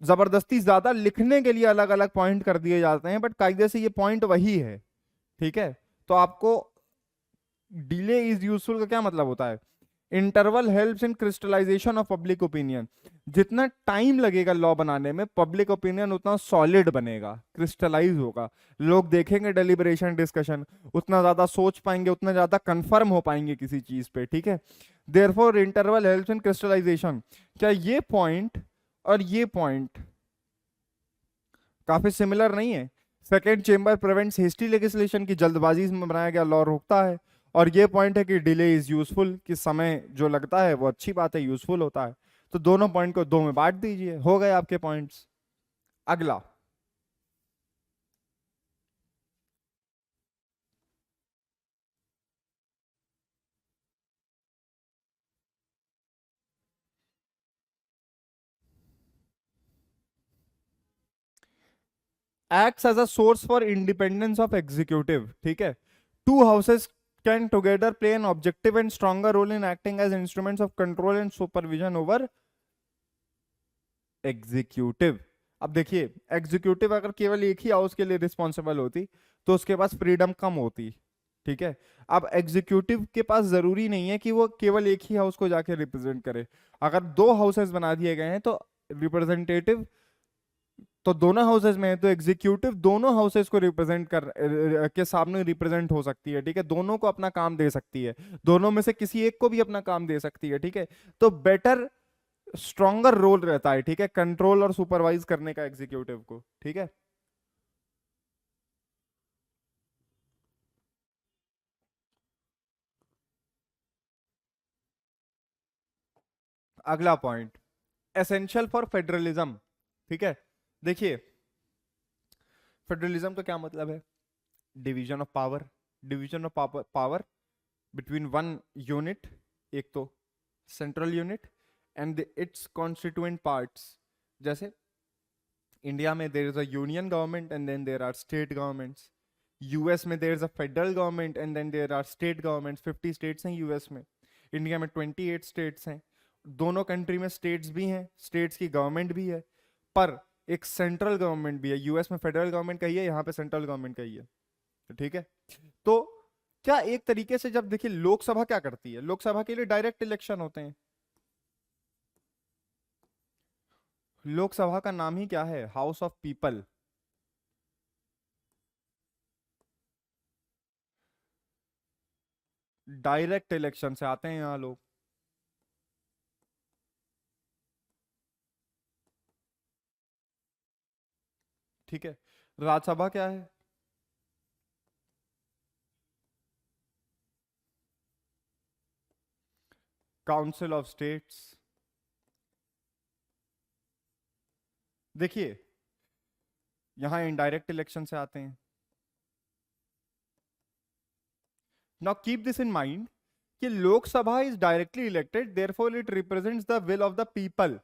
जबरदस्ती ज्यादा लिखने के लिए अलग अलग पॉइंट कर दिए जाते हैं, बट कायदे से ये पॉइंट वही है। ठीक है, तो आपको डिले इज यूजफुल का क्या मतलब होता है? Interval helps in crystallisation of public opinion. जितना टाइम लगेगा लॉ बनाने में, पब्लिक ओपिनियन उतना सॉलिड बनेगा, क्रिस्टलाइज होगा, लोग देखेंगे डेलिब्रेशन डिस्कशन, उतना ज्यादा सोच पाएंगे, उतना ज्यादा कंफर्म हो पाएंगे किसी चीज पे। ठीक है, therefore interval helps in crystallisation. क्या ये पॉइंट और ये पॉइंट काफी सिमिलर नहीं है? Second chamber prevents hasty legislation की, जल्दबाजी में बनाया गया लॉ रोकता है। और ये पॉइंट है कि डिले इज यूजफुल, कि समय जो लगता है वो अच्छी बात है, यूजफुल होता है। तो दोनों पॉइंट को दो में बांट दीजिए, हो गए आपके पॉइंट्स। अगला, acts as a source for independence of executive. ठीक है, two houses can together play an objective and stronger role in acting as instruments of control and supervision over executive. अब देखिए, एग्जीक्यूटिव अगर केवल एक ही हाउस के लिए रिस्पॉन्सिबल होती तो उसके पास फ्रीडम कम होती। ठीक है, अब एग्जीक्यूटिव के पास जरूरी नहीं है कि वो केवल एक ही हाउस को जाके रिप्रेजेंट करे। अगर दो हाउसेस बना दिए गए हैं तो रिप्रेजेंटेटिव तो दोनों हाउसेस में है, तो एग्जीक्यूटिव दोनों हाउसेस को रिप्रेजेंट के सामने रिप्रेजेंट हो सकती है। ठीक है, दोनों को अपना काम दे सकती है, दोनों में से किसी एक को भी अपना काम दे सकती है। ठीक है, तो बेटर स्ट्रॉन्गर रोल रहता है। ठीक है, कंट्रोल और सुपरवाइज करने का एग्जीक्यूटिव को। ठीक है, अगला पॉइंट, एसेंशियल फॉर फेडरलिज्म। ठीक है, देखिए फेडरलिज्म का क्या मतलब है? Division of power, division of power between one unit, एक तो central unit and its constituent parts. जैसे इंडिया में there is a union government and then there are state governments. US में there is a federal government and then there are state governments. 50 states हैं US में, India में 28 states हैं। दोनों country में states भी हैं, स्टेट्स की गवर्नमेंट भी है, पर एक सेंट्रल गवर्नमेंट भी है। यूएस में फेडरल गवर्नमेंट का ही है, यहाँ पे सेंट्रल गवर्नमेंट का ही है। ठीक है। तो क्या एक तरीके से जब देखिए लोकसभा क्या करती है, लोकसभा के लिए डायरेक्ट इलेक्शन होते हैं। लोकसभा का नाम ही क्या है, house of people. Direct election से आते हैं यहाँ लोग। ठीक है। राज्यसभा क्या है, काउंसिल ऑफ स्टेट्स। देखिए यहां इनडायरेक्ट इलेक्शन से आते हैं। Now keep this in mind कि Lok Sabha is directly elected, therefore it represents the will of the people.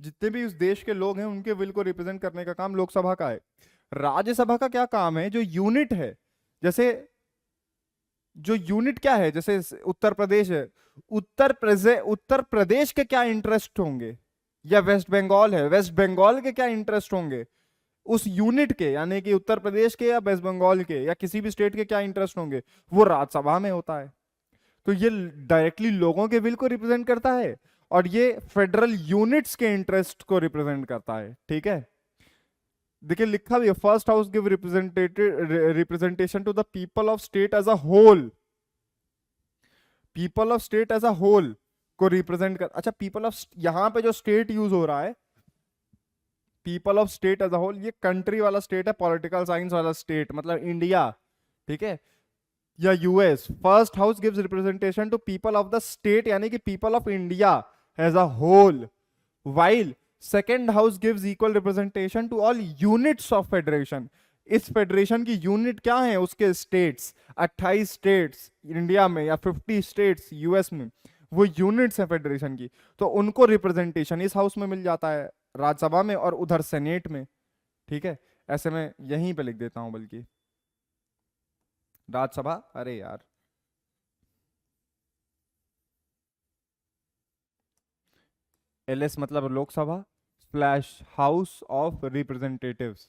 जितने भी उस देश के लोग हैं उनके विल को रिप्रेजेंट करने का काम लोकसभा का है। राज्यसभा का क्या काम है, जो यूनिट है, जैसे जो यूनिट क्या है, जैसे उत्तर प्रदेश है, उत्तर प्रदेश के क्या इंटरेस्ट होंगे, या वेस्ट बंगाल है, वेस्ट बंगाल के क्या इंटरेस्ट होंगे उस यूनिट के, यानी कि उत्तर प्रदेश के या वेस्ट बंगाल के या किसी भी स्टेट के क्या इंटरेस्ट होंगे, वो राज्यसभा में होता है। तो ये डायरेक्टली लोगों के विल को रिप्रेजेंट करता है और ये फेडरल यूनिट्स के इंटरेस्ट को रिप्रेजेंट करता है। ठीक है, देखिए लिखा भी है, first house give representation to the people of state as a whole. People of state as a whole को रिप्रेजेंट कर, अच्छा पीपल ऑफ, यहां पे जो स्टेट यूज हो रहा है people of state as a whole, ये कंट्री वाला स्टेट है, पॉलिटिकल साइंस वाला स्टेट, मतलब इंडिया। ठीक है, या US. First house gives representation to people of the state, यानी कि people of India as a whole, while second house gives equal representation to all units of federation. इस federation की unit क्या है, उसके स्टेट्स, 28 स्टेट्स इंडिया में या 50 states US में, वो यूनिट्स है फेडरेशन की, तो उनको रिप्रेजेंटेशन इस हाउस में मिल जाता है, राज्यसभा में, और उधर सेनेट में। ठीक है, ऐसे में यहीं पे लिख देता हूं, बल्कि राज्यसभा, अरे यार एलएस मतलब Lok Sabha slash house of representatives.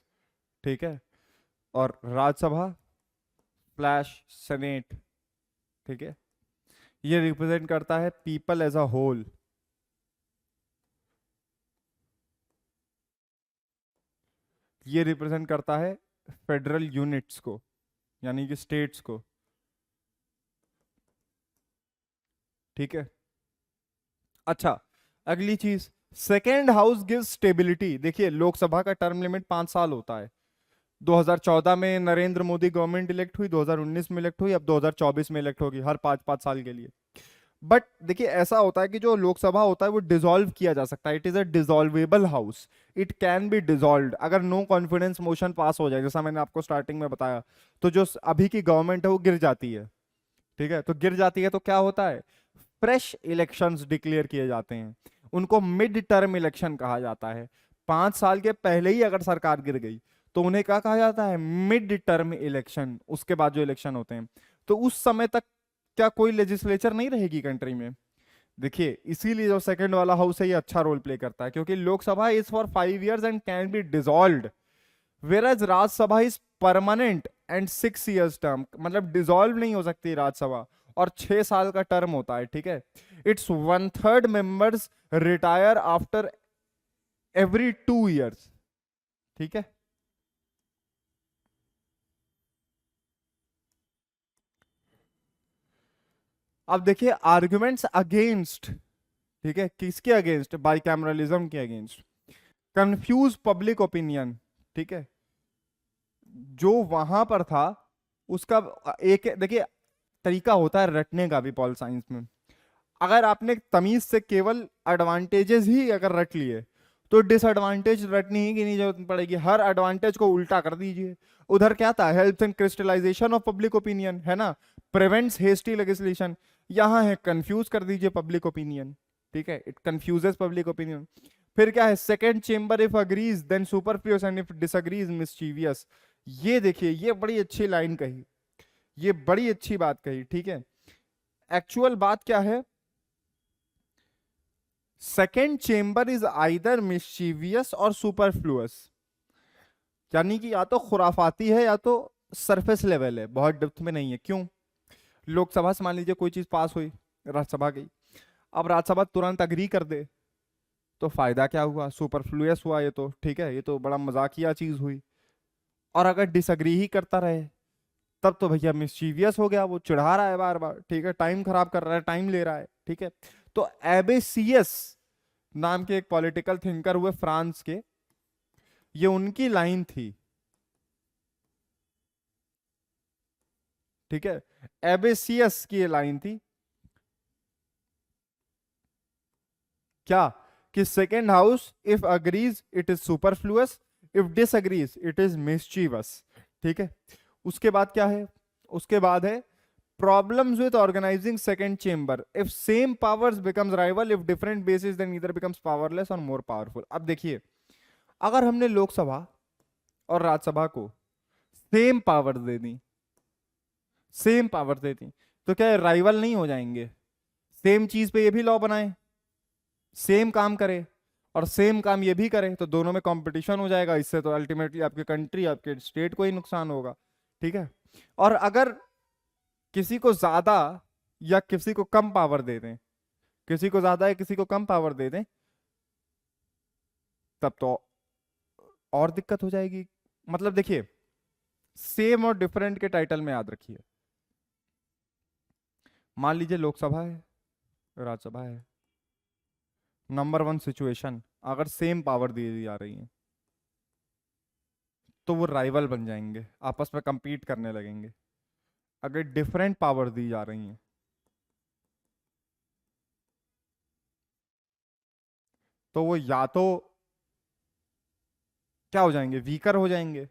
ठीक है, और राज्यसभा स्लैश सेनेट। ठीक है, ये रिप्रेजेंट करता है पीपल एज अ होल। ये रिप्रेजेंट करता है फेडरल यूनिट्स को, यानी कि स्टेट्स को। ठीक है, अच्छा अगली चीज, सेकेंड हाउस गिव स्टेबिलिटी। देखिए लोकसभा का टर्म लिमिट 5 साल होता है। 2014 में नरेंद्र मोदी गवर्नमेंट इलेक्ट हुई, 2019 में इलेक्ट हुई, अब 2024 में इलेक्ट होगी, हर 5-5 साल के लिए। बट देखिए ऐसा होता है कि जो लोकसभा होता है वो डिसॉल्व किया जा सकता है, it is a dissolvable house, it can be dissolve अगर नो कॉन्फिडेंस मोशन पास हो जाए, जैसा मैंने आपको स्टार्टिंग में बताया। तो जो अभी की गवर्नमेंट है वो गिर जाती है। ठीक है, तो गिर जाती है तो क्या होता है, फ्रेश इलेक्शंस डिक्लेयर किए जाते हैं, उनको मिड टर्म इलेक्शन कहा जाता है। 5 साल के पहले ही अगर सरकार गिर गई तो उन्हें क्या कहा जाता है, मिड टर्म इलेक्शन, उसके बाद जो इलेक्शन होते हैं। तो उस समय तक क्या कोई लेजिस्लेचर नहीं रहेगी कंट्री में। देखिए इसीलिए जो सेकंड वाला हाउस है ये अच्छा रोल प्ले करता है, क्योंकि Lok Sabha is for 5 years and can be dissolved, whereas Rajya Sabha is permanent and 6 years term, मतलब डिसॉल्व नहीं हो सकती राज्यसभा, और 6 साल का टर्म होता है। ठीक है, it's 1/3 members retire after every 2 years। ठीक है, अब देखिए आर्ग्यूमेंट्स अगेंस्ट। ठीक है, किसके अगेंस्ट, बाइकैमरलिज्म के अगेंस्ट, कंफ्यूज पब्लिक ओपिनियन। ठीक है, जो वहां पर था उसका एक देखिए तरीका होता है रटने का भी पॉल साइंस में। अगर आपने तमीज से केवल एडवांटेजेस ही अगर रट लिए तो डिसएडवांटेज रटने ही की नहीं जरूरत पड़ेगी, हर एडवांटेज को उल्टा कर दीजिए। उधर क्या था, helps in crystallisation of public opinion, है ना, प्रिवेंट्स हेस्टी लेजिस्लेशन, यहां है कंफ्यूज कर दीजिए पब्लिक ओपिनियन। ठीक है, इट कंफ्यूजेस पब्लिक ओपिनियन। फिर क्या है, second chamber if agrees then superfluous and if disagrees mischievous. ये देखिए ये बड़ी अच्छी लाइन कही, ये बड़ी अच्छी बात कही। ठीक है, एक्चुअल बात क्या है, second chamber is either mischievous और सुपरफ्लुअस, यानी कि या तो खुराफाती है या तो सरफेस लेवल है, बहुत डेप्थ में नहीं है। क्यों? लोकसभा से मान लीजिए कोई चीज पास हुई, राज्यसभा गई, अब राज्यसभा तुरंत अग्री कर दे तो फायदा क्या हुआ? सुपरफ्लुअस हुआ ये तो, ठीक है, ये तो बड़ा मजाकिया चीज हुई। और अगर डिसअग्री ही करता रहे तब तो भैया मिस्चीवियस हो गया, वो चिढ़ा रहा है बार बार, ठीक है, टाइम खराब कर रहा है, टाइम ले रहा है, ठीक है। तो एबेसियस नाम के एक पॉलिटिकल थिंकर हुए फ्रांस के, ये उनकी लाइन थी, ठीक है, एबेसियस की ये लाइन थी क्या? कि second house if agrees it is superfluous, if disagrees it is mischievous, ठीक है। उसके बाद क्या है? उसके बाद है problems with organizing second chamber if same powers becomes rival, if different bases then either becomes powerless or more powerful। अब देखिए, अगर हमने लोकसभा और राज्यसभा को सेम पावर दे दी, सेम पावर दे दी, तो क्या राइवल नहीं हो जाएंगे? सेम चीज पे ये भी लॉ बनाए, सेम काम करे और सेम काम ये भी करे, तो दोनों में कंपटीशन हो जाएगा, इससे तो अल्टीमेटली आपके कंट्री, आपके स्टेट को ही नुकसान होगा, ठीक है। और अगर किसी को ज्यादा या किसी को कम पावर दे दें, किसी को ज्यादा या किसी को कम पावर दे दें, तब तो और दिक्कत हो जाएगी। मतलब देखिए, सेम और डिफरेंट के टाइटल में याद रखिए, मान लीजिए लोकसभा है, राज्यसभा है, नंबर वन सिचुएशन, अगर सेम पावर दी जा रही है तो वो राइवल बन जाएंगे, आपस में कंपीट करने लगेंगे। अगर डिफरेंट पावर दी जा रही है तो वो या तो क्या हो जाएंगे? वीकर हो जाएंगे,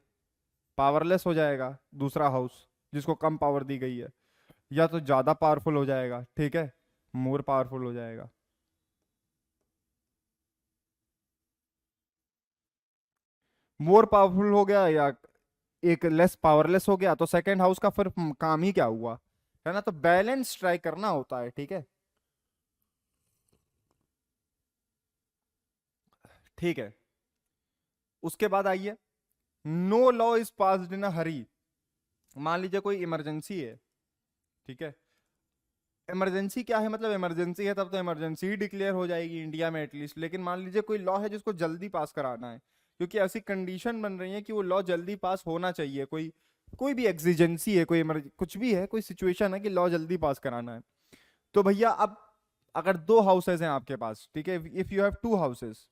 पावरलेस हो जाएगा दूसरा हाउस जिसको कम पावर दी गई है, या तो ज्यादा पावरफुल हो जाएगा, ठीक है, मोर पावरफुल हो जाएगा। मोर पावरफुल हो गया या एक लेस पावरलेस हो गया, तो सेकंड हाउस का फिर काम ही क्या हुआ? है ना, तो बैलेंस ट्राई करना होता है, ठीक है, ठीक है। उसके बाद आइए, no law is passed in a hurry. मान लीजिए कोई इमरजेंसी है, ठीक है, इमरजेंसी क्या है? मतलब इमरजेंसी है तब तो इमरजेंसी ही डिक्लेयर हो जाएगी इंडिया में एटलीस्ट, लेकिन मान लीजिए कोई लॉ है जिसको जल्दी पास कराना है, क्योंकि ऐसी कंडीशन बन रही है कि वो लॉ जल्दी पास होना चाहिए, कोई कोई भी एग्जिजेंसी है, कोई कुछ भी है, कोई सिचुएशन है कि लॉ जल्दी पास कराना है। तो भैया अब अगर दो हाउसेज हैं आपके पास, ठीक है, if you have two houses,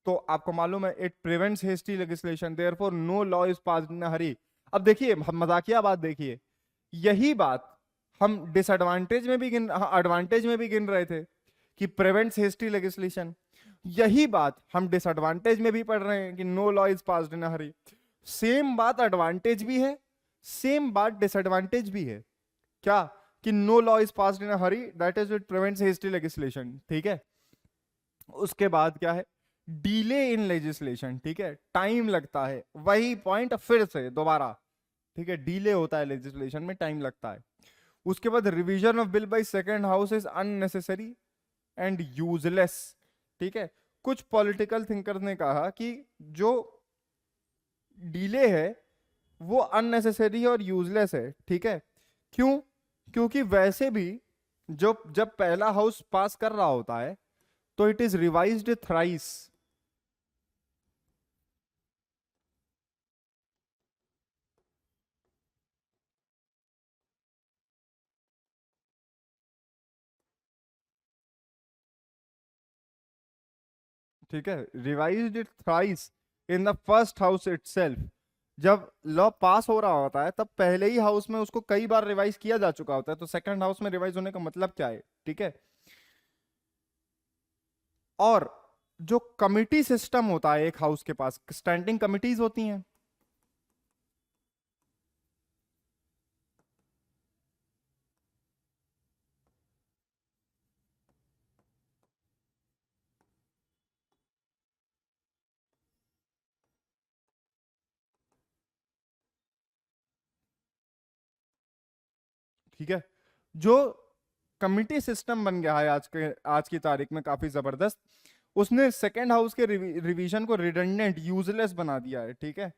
तो आपको मालूम है it prevents hasty legislation, therefore no law is passed in a hurry. अब देखिए, मजाकिया बात देखिए, यही बात हम डिसएडवांटेज में भी गिन, एडवांटेज में भी गिन रहे थे कि प्रिवेंट्स हेस्टी लेजिस्लेशन, यही बात हम डिसएडवांटेज में भी पढ़ रहे हैं कि no law is passed in a hurry. Same बात एडवांटेज भी है, सेम बात डिसएडवांटेज भी है। क्या? कि no law is passed in a hurry, that is it prevents hasty legislation, ठीक है। उसके बाद क्या है? डिले इन लेजिस्लेशन, ठीक है, टाइम लगता है, वही पॉइंट फिर से दोबारा, ठीक है, डिले होता है लेजिस्लेशन में, टाइम लगता है। उसके बाद revision of bill by second house is unnecessary and useless, ठीक है। कुछ पॉलिटिकल थिंकर ने कहा कि जो डिले है वो अननेसेसरी और यूजलेस है, ठीक है। क्यों? क्योंकि वैसे भी जो जब पहला हाउस पास कर रहा होता है तो इट इज रिवाइज्ड थ्राइस, ठीक है, revised it thrice in the first house itself. जब लॉ पास हो रहा होता है तब पहले ही हाउस में उसको कई बार रिवाइज किया जा चुका होता है, तो सेकंड हाउस में रिवाइज होने का मतलब क्या है, ठीक है। और जो कमिटी सिस्टम होता है एक हाउस के पास, स्टैंडिंग कमिटीज होती हैं, ठीक है। जो कमिटी सिस्टम बन गया है आज की तारीख में काफी जबरदस्त, उसने सेकेंड हाउस के रिवीजन को रिडंडेंट, यूजलेस बना दिया है, ठीक है,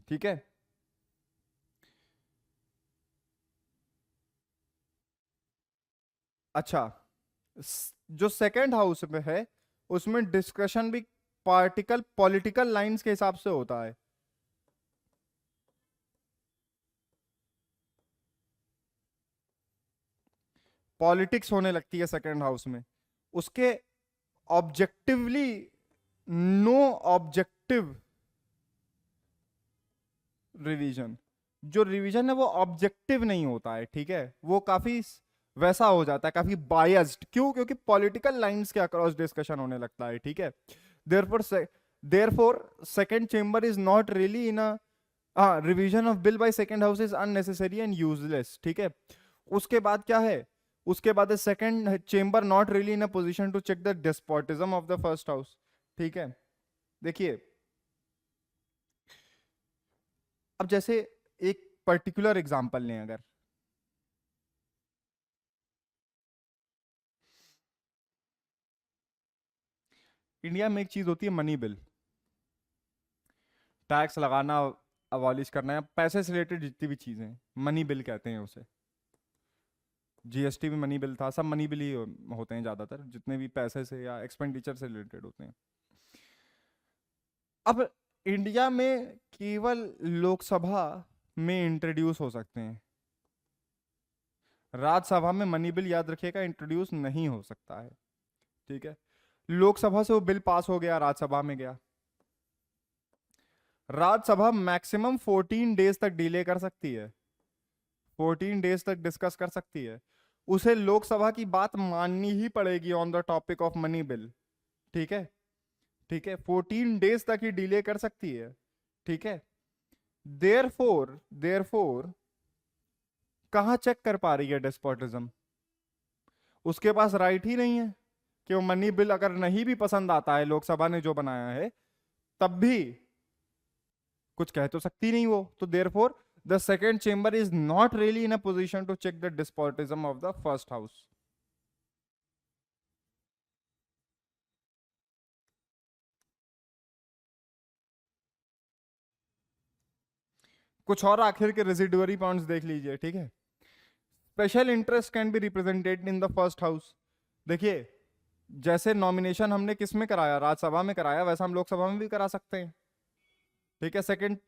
ठीक है। अच्छा, जो सेकंड हाउस में है उसमें डिस्कशन भी पार्टिकल पॉलिटिकल लाइंस के हिसाब से होता है। पॉलिटिक्स होने लगती है सेकंड हाउस में। उसके ऑब्जेक्टिवली नो ऑब्जेक्टिव रिवीजन, जो रिवीजन है वो ऑब्जेक्टिव नहीं होता है, ठीक है, वो काफी वैसा हो जाता है, काफी बायस्ड। क्यों? क्योंकि पॉलिटिकल लाइंस के अक्रॉस डिस्कशन होने लगता है, ठीक है। Therefore therefore second chamber is not really in a revision of bill by second house is unnecessary and useless, ठीक है। उसके बाद क्या है? उसके बाद second chamber not really in a position to check the despotism of the first house, ठीक है। देखिए, अब जैसे एक पर्टिकुलर एग्जांपल लें, अगर इंडिया में एक चीज होती है मनी बिल, टैक्स लगाना, अबॉलिश करना, या पैसे से रिलेटेड जितनी भी चीजें, मनी बिल कहते हैं उसे। जीएसटी भी मनी बिल था, सब मनी बिल ही होते हैं ज्यादातर, जितने भी पैसे से या एक्सपेंडिचर से रिलेटेड होते हैं। अब इंडिया में केवल लोकसभा में इंट्रोड्यूस हो सकते हैं, राज्यसभा में मनी बिल, याद रखिएगा, इंट्रोड्यूस नहीं हो सकता है, ठीक है। लोकसभा से वो बिल पास हो गया, राज्यसभा में गया, राज्यसभा मैक्सिमम 14 डेज तक डिले कर सकती है, 14 डेज तक डिस्कस कर सकती है। उसे लोकसभा की बात माननी ही पड़ेगी on the topic of money bill, ठीक है, ठीक है, 14 डेज तक ही डिले कर सकती है, ठीक है। देयरफॉर कहां चेक कर पा रही है डेस्पोटिज्म? उसके पास राइट ही नहीं है कि वो मनी बिल अगर नहीं भी पसंद आता है लोकसभा ने जो बनाया है, तब भी कुछ कह तो सकती नहीं वो। तो therefore the second chamber is not really in a position to check the despotism of the first house. कुछ और आखिर के रेसिडुअरी पॉइंट्स देख लीजिए, ठीक है। Special interest can be represented in the first house. देखिए, जैसे नॉमिनेशन हमने किस में कराया, राज्यसभा में कराया, वैसा हम लोकसभा में भी करा सकते हैं, ठीक है। सेकंड,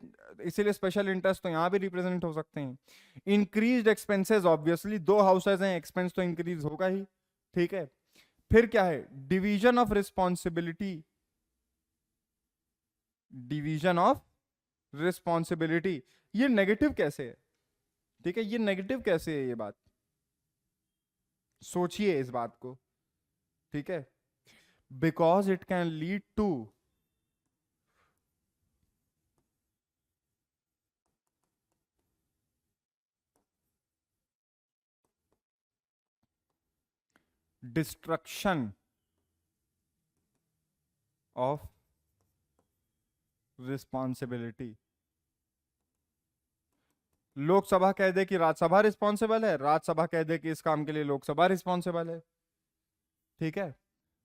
इसीलिए स्पेशल इंटरेस्ट तो यहां भी रिप्रेजेंट हो सकते हैं। इंक्रीज्ड एक्सपेंसेस, ऑब्वियसली दो हाउसेज हैं, एक्सपेंस तो इंक्रीज होगा ही, ठीक है। फिर क्या है? Division of responsibility, division of responsibility, ये नेगेटिव कैसे है? ठीक है, ये नेगेटिव कैसे है ये बात? सोचिए इस बात को, ठीक है। Because it can lead to destruction of responsibility. Lok Sabha कह दे कि राज्यसभा रिस्पॉन्सिबल है, राज्यसभा कह दे कि इस काम के लिए लोकसभा रिस्पॉन्सिबल है, ठीक है।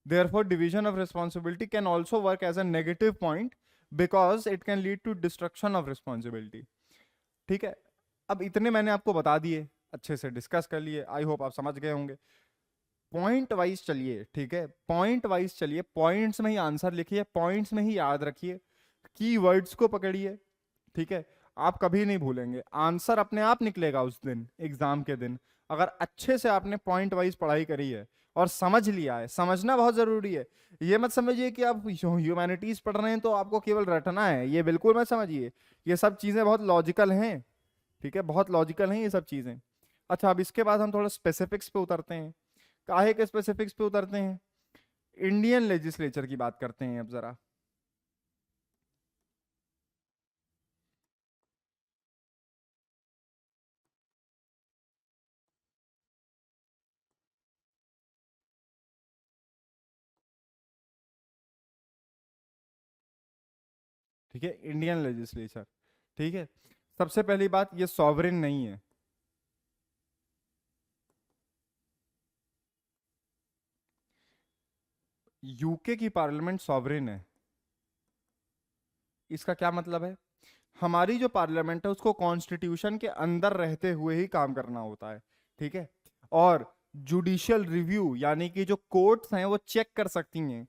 Therefore, division of responsibility can also work as a negative point because it can lead to destruction of responsibility, ठीक है। अब इतने मैंने आपको बता दिए, अच्छे से डिस्कस कर लिए, आई होप आप समझ गए होंगे। पॉइंट वाइज चलिए, ठीक है, पॉइंट वाइज चलिए, पॉइंट्स में ही आंसर लिखिए, पॉइंट्स में ही याद रखिए, की वर्ड्स को पकड़िए, ठीक है। आप कभी नहीं भूलेंगे, आंसर अपने आप निकलेगा उस दिन, एग्जाम के दिन, अगर अच्छे से आपने पॉइंट वाइज पढ़ाई करी है और समझ लिया है। समझना बहुत जरूरी है। ये मत समझिए कि आप ह्यूमैनिटीज पढ़ रहे हैं तो आपको केवल रटना है, ये बिल्कुल मत समझिए। ये सब चीजें बहुत लॉजिकल हैं, ठीक है, बहुत लॉजिकल हैं ये सब चीजें। अच्छा, अब इसके बाद हम थोड़ा स्पेसिफिक्स पे उतरते हैं। काहे के स्पेसिफिक्स पे उतरते हैं? इंडियन लेजिस्लेचर की बात करते हैं अब जरा। ठीक है, इंडियन लेजिस्लेचर, ठीक है। सबसे पहली बात, ये सॉवरेन नहीं है। यूके की पार्लियामेंट सॉवरेन है। इसका क्या मतलब है? हमारी जो पार्लियामेंट है उसको कॉन्स्टिट्यूशन के अंदर रहते हुए ही काम करना होता है, ठीक है। और जुडिशियल रिव्यू, यानी कि जो कोर्ट्स हैं वो चेक कर सकती हैं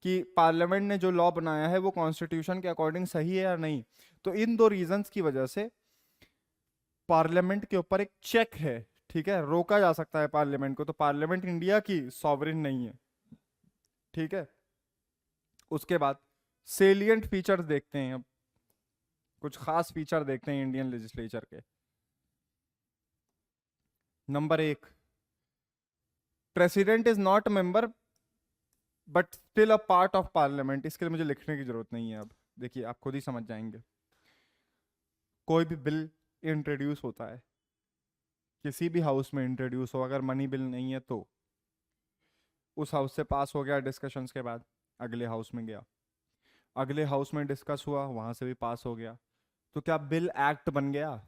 कि पार्लियामेंट ने जो लॉ बनाया है वो कॉन्स्टिट्यूशन के अकॉर्डिंग सही है या नहीं। तो इन दो रीजंस की वजह से पार्लियामेंट के ऊपर एक चेक है, ठीक है, रोका जा सकता है पार्लियामेंट को। तो पार्लियामेंट इंडिया की सॉवरेन नहीं है, ठीक है। उसके बाद सेलिएंट फीचर्स देखते हैं, अब कुछ खास फीचर देखते हैं इंडियन लेजिस्लेचर के। Number 1, president is not a member but still a part of parliament. इसके लिए मुझे लिखने की जरूरत नहीं है, अब देखिए आप खुद ही समझ जाएंगे। कोई भी बिल इंट्रोड्यूस होता है, किसी भी हाउस में इंट्रोड्यूस हो, अगर मनी बिल नहीं है तो उस हाउस से पास हो गया, डिस्कशंस के बाद अगले हाउस में गया, अगले हाउस में डिस्कस हुआ, वहां से भी पास हो गया, तो क्या बिल एक्ट बन गया?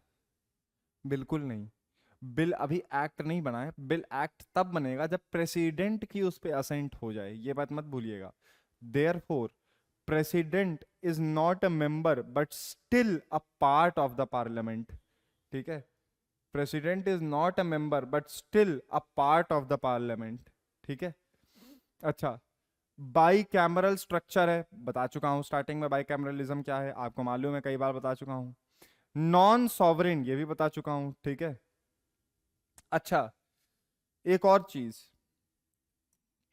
बिल्कुल नहीं। बिल अभी एक्ट नहीं बना है, बिल एक्ट तब बनेगा जब प्रेसिडेंट की उस पर असेंट हो जाए, ये बात मत भूलिएगा। Therefore president is not a member but still a part of the parliament, ठीक है। President is not a member but still a part of the parliament, ठीक है। अच्छा, बाई कैमरल स्ट्रक्चर है, बता चुका हूं स्टार्टिंग में बाई कैमरलिज्म क्या है, आपको मालूम है, कई बार बता चुका हूं। नॉन सॉवरेन, ये भी बता चुका हूं, ठीक है। अच्छा, एक और चीज,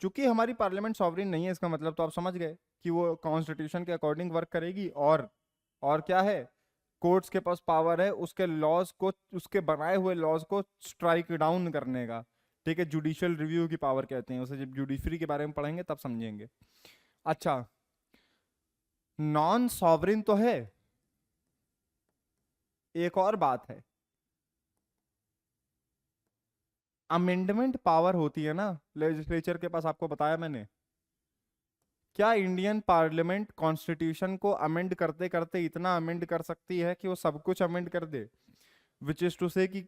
चूंकि हमारी पार्लियामेंट सॉवरेन नहीं है, इसका मतलब तो आप समझ गए कि वो कॉन्स्टिट्यूशन के अकॉर्डिंग वर्क करेगी। और क्या है, कोर्ट्स के पास पावर है उसके लॉज को, उसके बनाए हुए लॉज को स्ट्राइक डाउन करने का, ठीक है। जुडिशियल रिव्यू की पावर कहते हैं उसे, जब जुडिशरी के बारे में पढ़ेंगे तब समझेंगे। अच्छा, नॉन सॉवरेन तो है, एक और बात है, अमेंडमेंट पावर होती है ना लेजिस्लेचर के पास, आपको बताया मैंने। क्या इंडियन पार्लियामेंट कॉन्स्टिट्यूशन को अमेंड करते करते इतना अमेंड कर सकती है कि वो सब कुछ अमेंड कर दे? विच इज टू से कि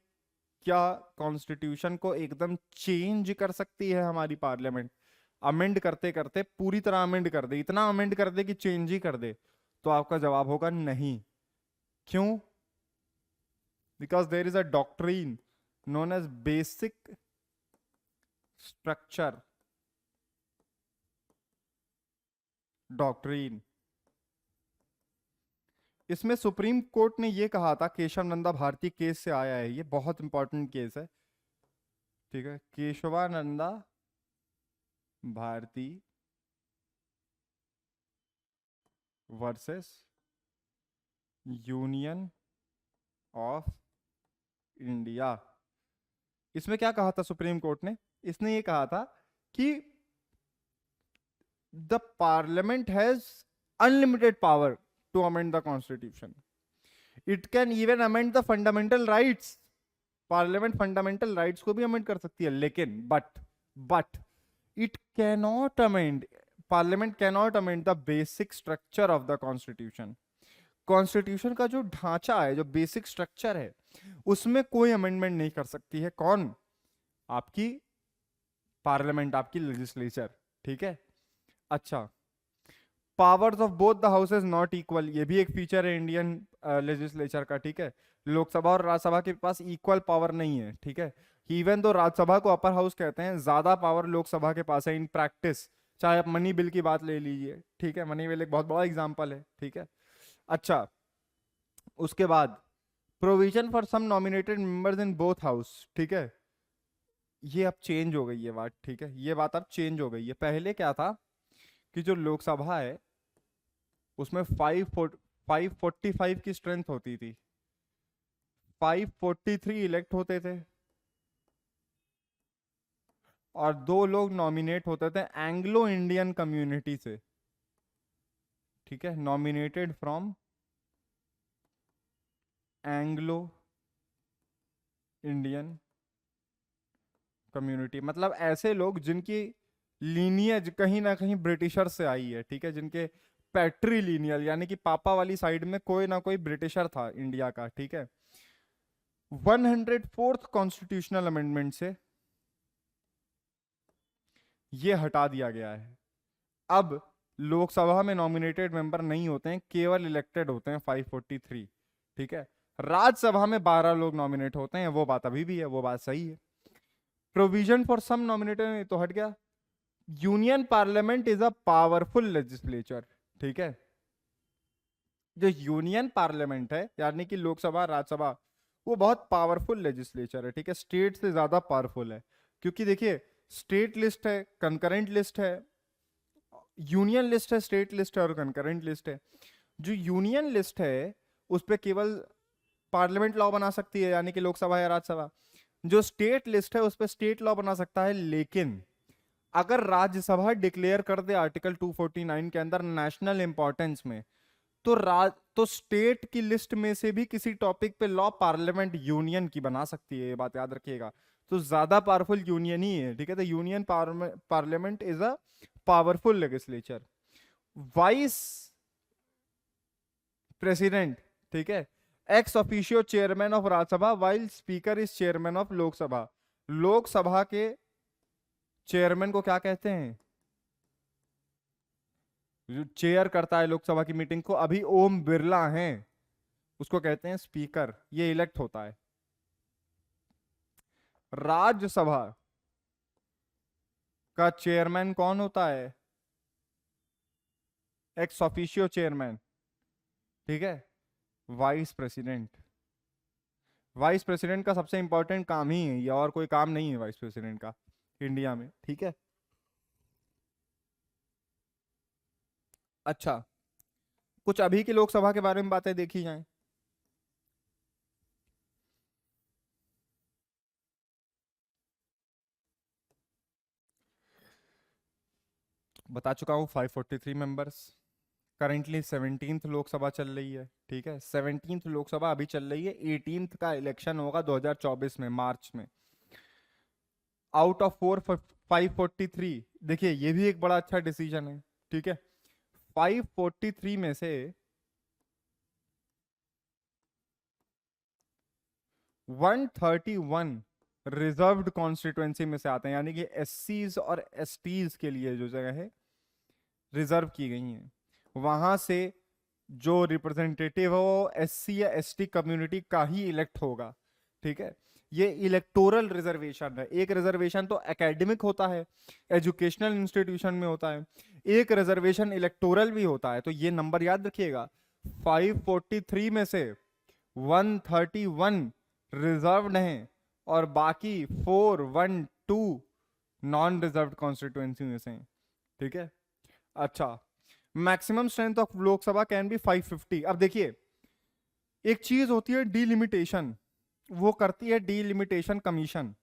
क्या कॉन्स्टिट्यूशन को एकदम चेंज कर सकती है हमारी पार्लियामेंट? अमेंड करते करते पूरी तरह अमेंड कर दे, इतना अमेंड कर दे कि चेंज ही कर दे? तो आपका जवाब होगा नहीं। क्यों? Because there is a doctrine known as basic structure doctrine. इसमें सुप्रीम कोर्ट ने यह कहा था, केशव नंदा भारती केस से आया है, ये बहुत इंपॉर्टेंट केस है, ठीक है। Kesavananda Bharati versus union of India. इसमें क्या कहा था सुप्रीम कोर्ट ने? इसने ये कहा था कि the parliament has unlimited power to amend the constitution, it can even amend the fundamental rights. Parliament fundamental rights को भी अमेंड कर सकती है, लेकिन but it cannot amend, parliament cannot amend the basic structure of the constitution. Constitution का जो ढांचा है, जो बेसिक स्ट्रक्चर है, उसमें कोई अमेंडमेंट नहीं कर सकती है। कौन? आपकी पार्लियामेंट, आपकी लेजिस्लेचर, ठीक है। अच्छा, powers of both the houses not equal, ये भी एक फीचर है इंडियन लेजिस्लेचर का, ठीक है। लोकसभा और राज्यसभा के पास इक्वल पावर नहीं है, ठीक है। इवन दो राज्यसभा को अपर हाउस कहते हैं, ज्यादा पावर लोकसभा के पास है इन प्रैक्टिस। चाहे आप मनी बिल की बात ले लीजिए, ठीक है, मनी बिल एक बहुत बड़ा एग्जाम्पल है, ठीक है। अच्छा, उसके बाद provision for some nominated members in both house, ठीक है। ये अब चेंज हो गई है बात, ठीक है, ये बात अब चेंज हो गई है। पहले क्या था कि जो लोकसभा है उसमें 545 की स्ट्रेंथ होती थी, 543 इलेक्ट होते थे, और 2 लोग नॉमिनेट होते थे एंग्लो इंडियन कम्युनिटी से, ठीक है, nominated from Anglo Indian community, मतलब ऐसे लोग जिनकी लीनियज कहीं ना कहीं ब्रिटिशर से आई है, ठीक है, जिनके पैट्री लीनियल यानी कि पापा वाली साइड में कोई ना कोई ब्रिटिशर था इंडिया का, ठीक है। 104th कॉन्स्टिट्यूशनल अमेंडमेंट से ये हटा दिया गया है। अब लोकसभा में नॉमिनेटेड मेंबर नहीं होते हैं, केवल इलेक्टेड होते हैं 543, ठीक है। राज्यसभा में 12 लोग नॉमिनेट होते हैं, वो बात अभी भी है, वो बात सही है। प्रोविजन फॉर सम नॉमिनेटेड, नहीं तो हट गया। Union parliament is a powerful legislature, ठीक है। जो यूनियन पार्लियामेंट है यानी कि लोकसभा राज्यसभा, वो बहुत पावरफुल लेजिस्लेचर है, ठीक है, स्टेट से ज्यादा पावरफुल है। क्योंकि देखिए, स्टेट लिस्ट है, कंकरेंट लिस्ट है, यूनियन लिस्ट है, स्टेट लिस्ट है और कंकरेंट लिस्ट है। जो यूनियन लिस्ट है उस पे केवल पार्लियामेंट लॉ बना सकती है यानी कि लोकसभा या राज्यसभा। जो स्टेट लिस्ट है उस पे स्टेट लॉ बना सकता है, लेकिन अगर राज्यसभा डिक्लेयर कर दे आर्टिकल 249 के अंदर नेशनल इंपॉर्टेंस में, तो तो स्टेट की लिस्ट में से भी किसी टॉपिक पे लॉ पार्लियामेंट यूनियन की बना सकती है, ये बात याद रखिएगा। तो ज्यादा पावरफुल यूनियन ही है, ठीक है। तो union parliament is a powerful legislature. Vice president, ठीक है, ex officio chairman of Rajya Sabha while speaker is chairman of Lok Sabha. Lok Sabha के चेयरमैन को क्या कहते हैं? जो चेयर करता है लोकसभा की मीटिंग को, अभी ओम बिरला हैं, उसको कहते हैं स्पीकर, ये इलेक्ट होता है। राज्यसभा का चेयरमैन कौन होता है? एक्स ऑफिशियो चेयरमैन, ठीक है, वाइस प्रेसिडेंट। वाइस प्रेसिडेंट का सबसे इंपॉर्टेंट काम ही है ये, और कोई काम नहीं है वाइस प्रेसिडेंट का इंडिया में, ठीक है। अच्छा, कुछ अभी की लोकसभा के बारे में बातें देखी जाएं। बता चुका हूँ 543 मेंबर्स। करेंटली 17th लोकसभा चल रही है, ठीक है, 17th लोकसभा अभी चल रही है। 18th का इलेक्शन होगा 2024 में, मार्च में। आउट ऑफ 543, देखिए ये भी एक बड़ा अच्छा डिसीजन है, ठीक है। 543 में से 131 रिजर्व्ड कॉन्स्टिट्युएंसी में से आते हैं, यानी कि एससीज और एसटीज के लिए जो जगह है रिजर्व की गई हैं, वहां से जो रिप्रेजेंटेटिव हो एससी या एसटी कम्युनिटी का ही इलेक्ट होगा, ठीक है। ये इलेक्टोरल रिजर्वेशन है। एक रिजर्वेशन तो एकेडमिक होता है, एजुकेशनल इंस्टीट्यूशन में होता है, एक रिजर्वेशन इलेक्टोरल भी होता है। तो ये नंबर याद रखिएगा, 543 में से 131 रिजर्व्ड हैं और बाकी 412 नॉन रिजर्व्ड कॉन्स्टिट्यूएंसी में से हैं, ठीक है। अच्छा, maximum strength of Lok Sabha can be 550। अब देखिए, एक चीज होती है डीलिमिटेशन, वो करती है डीलिमिटेशन कमीशन।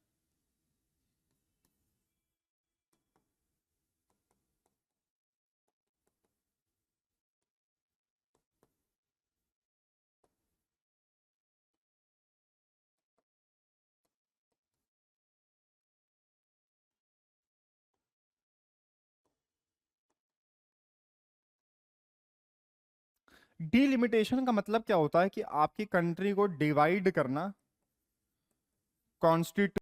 डीलिमिटेशन का मतलब क्या होता है कि आपकी कंट्री को डिवाइड करना, कॉन्स्टिट्यूट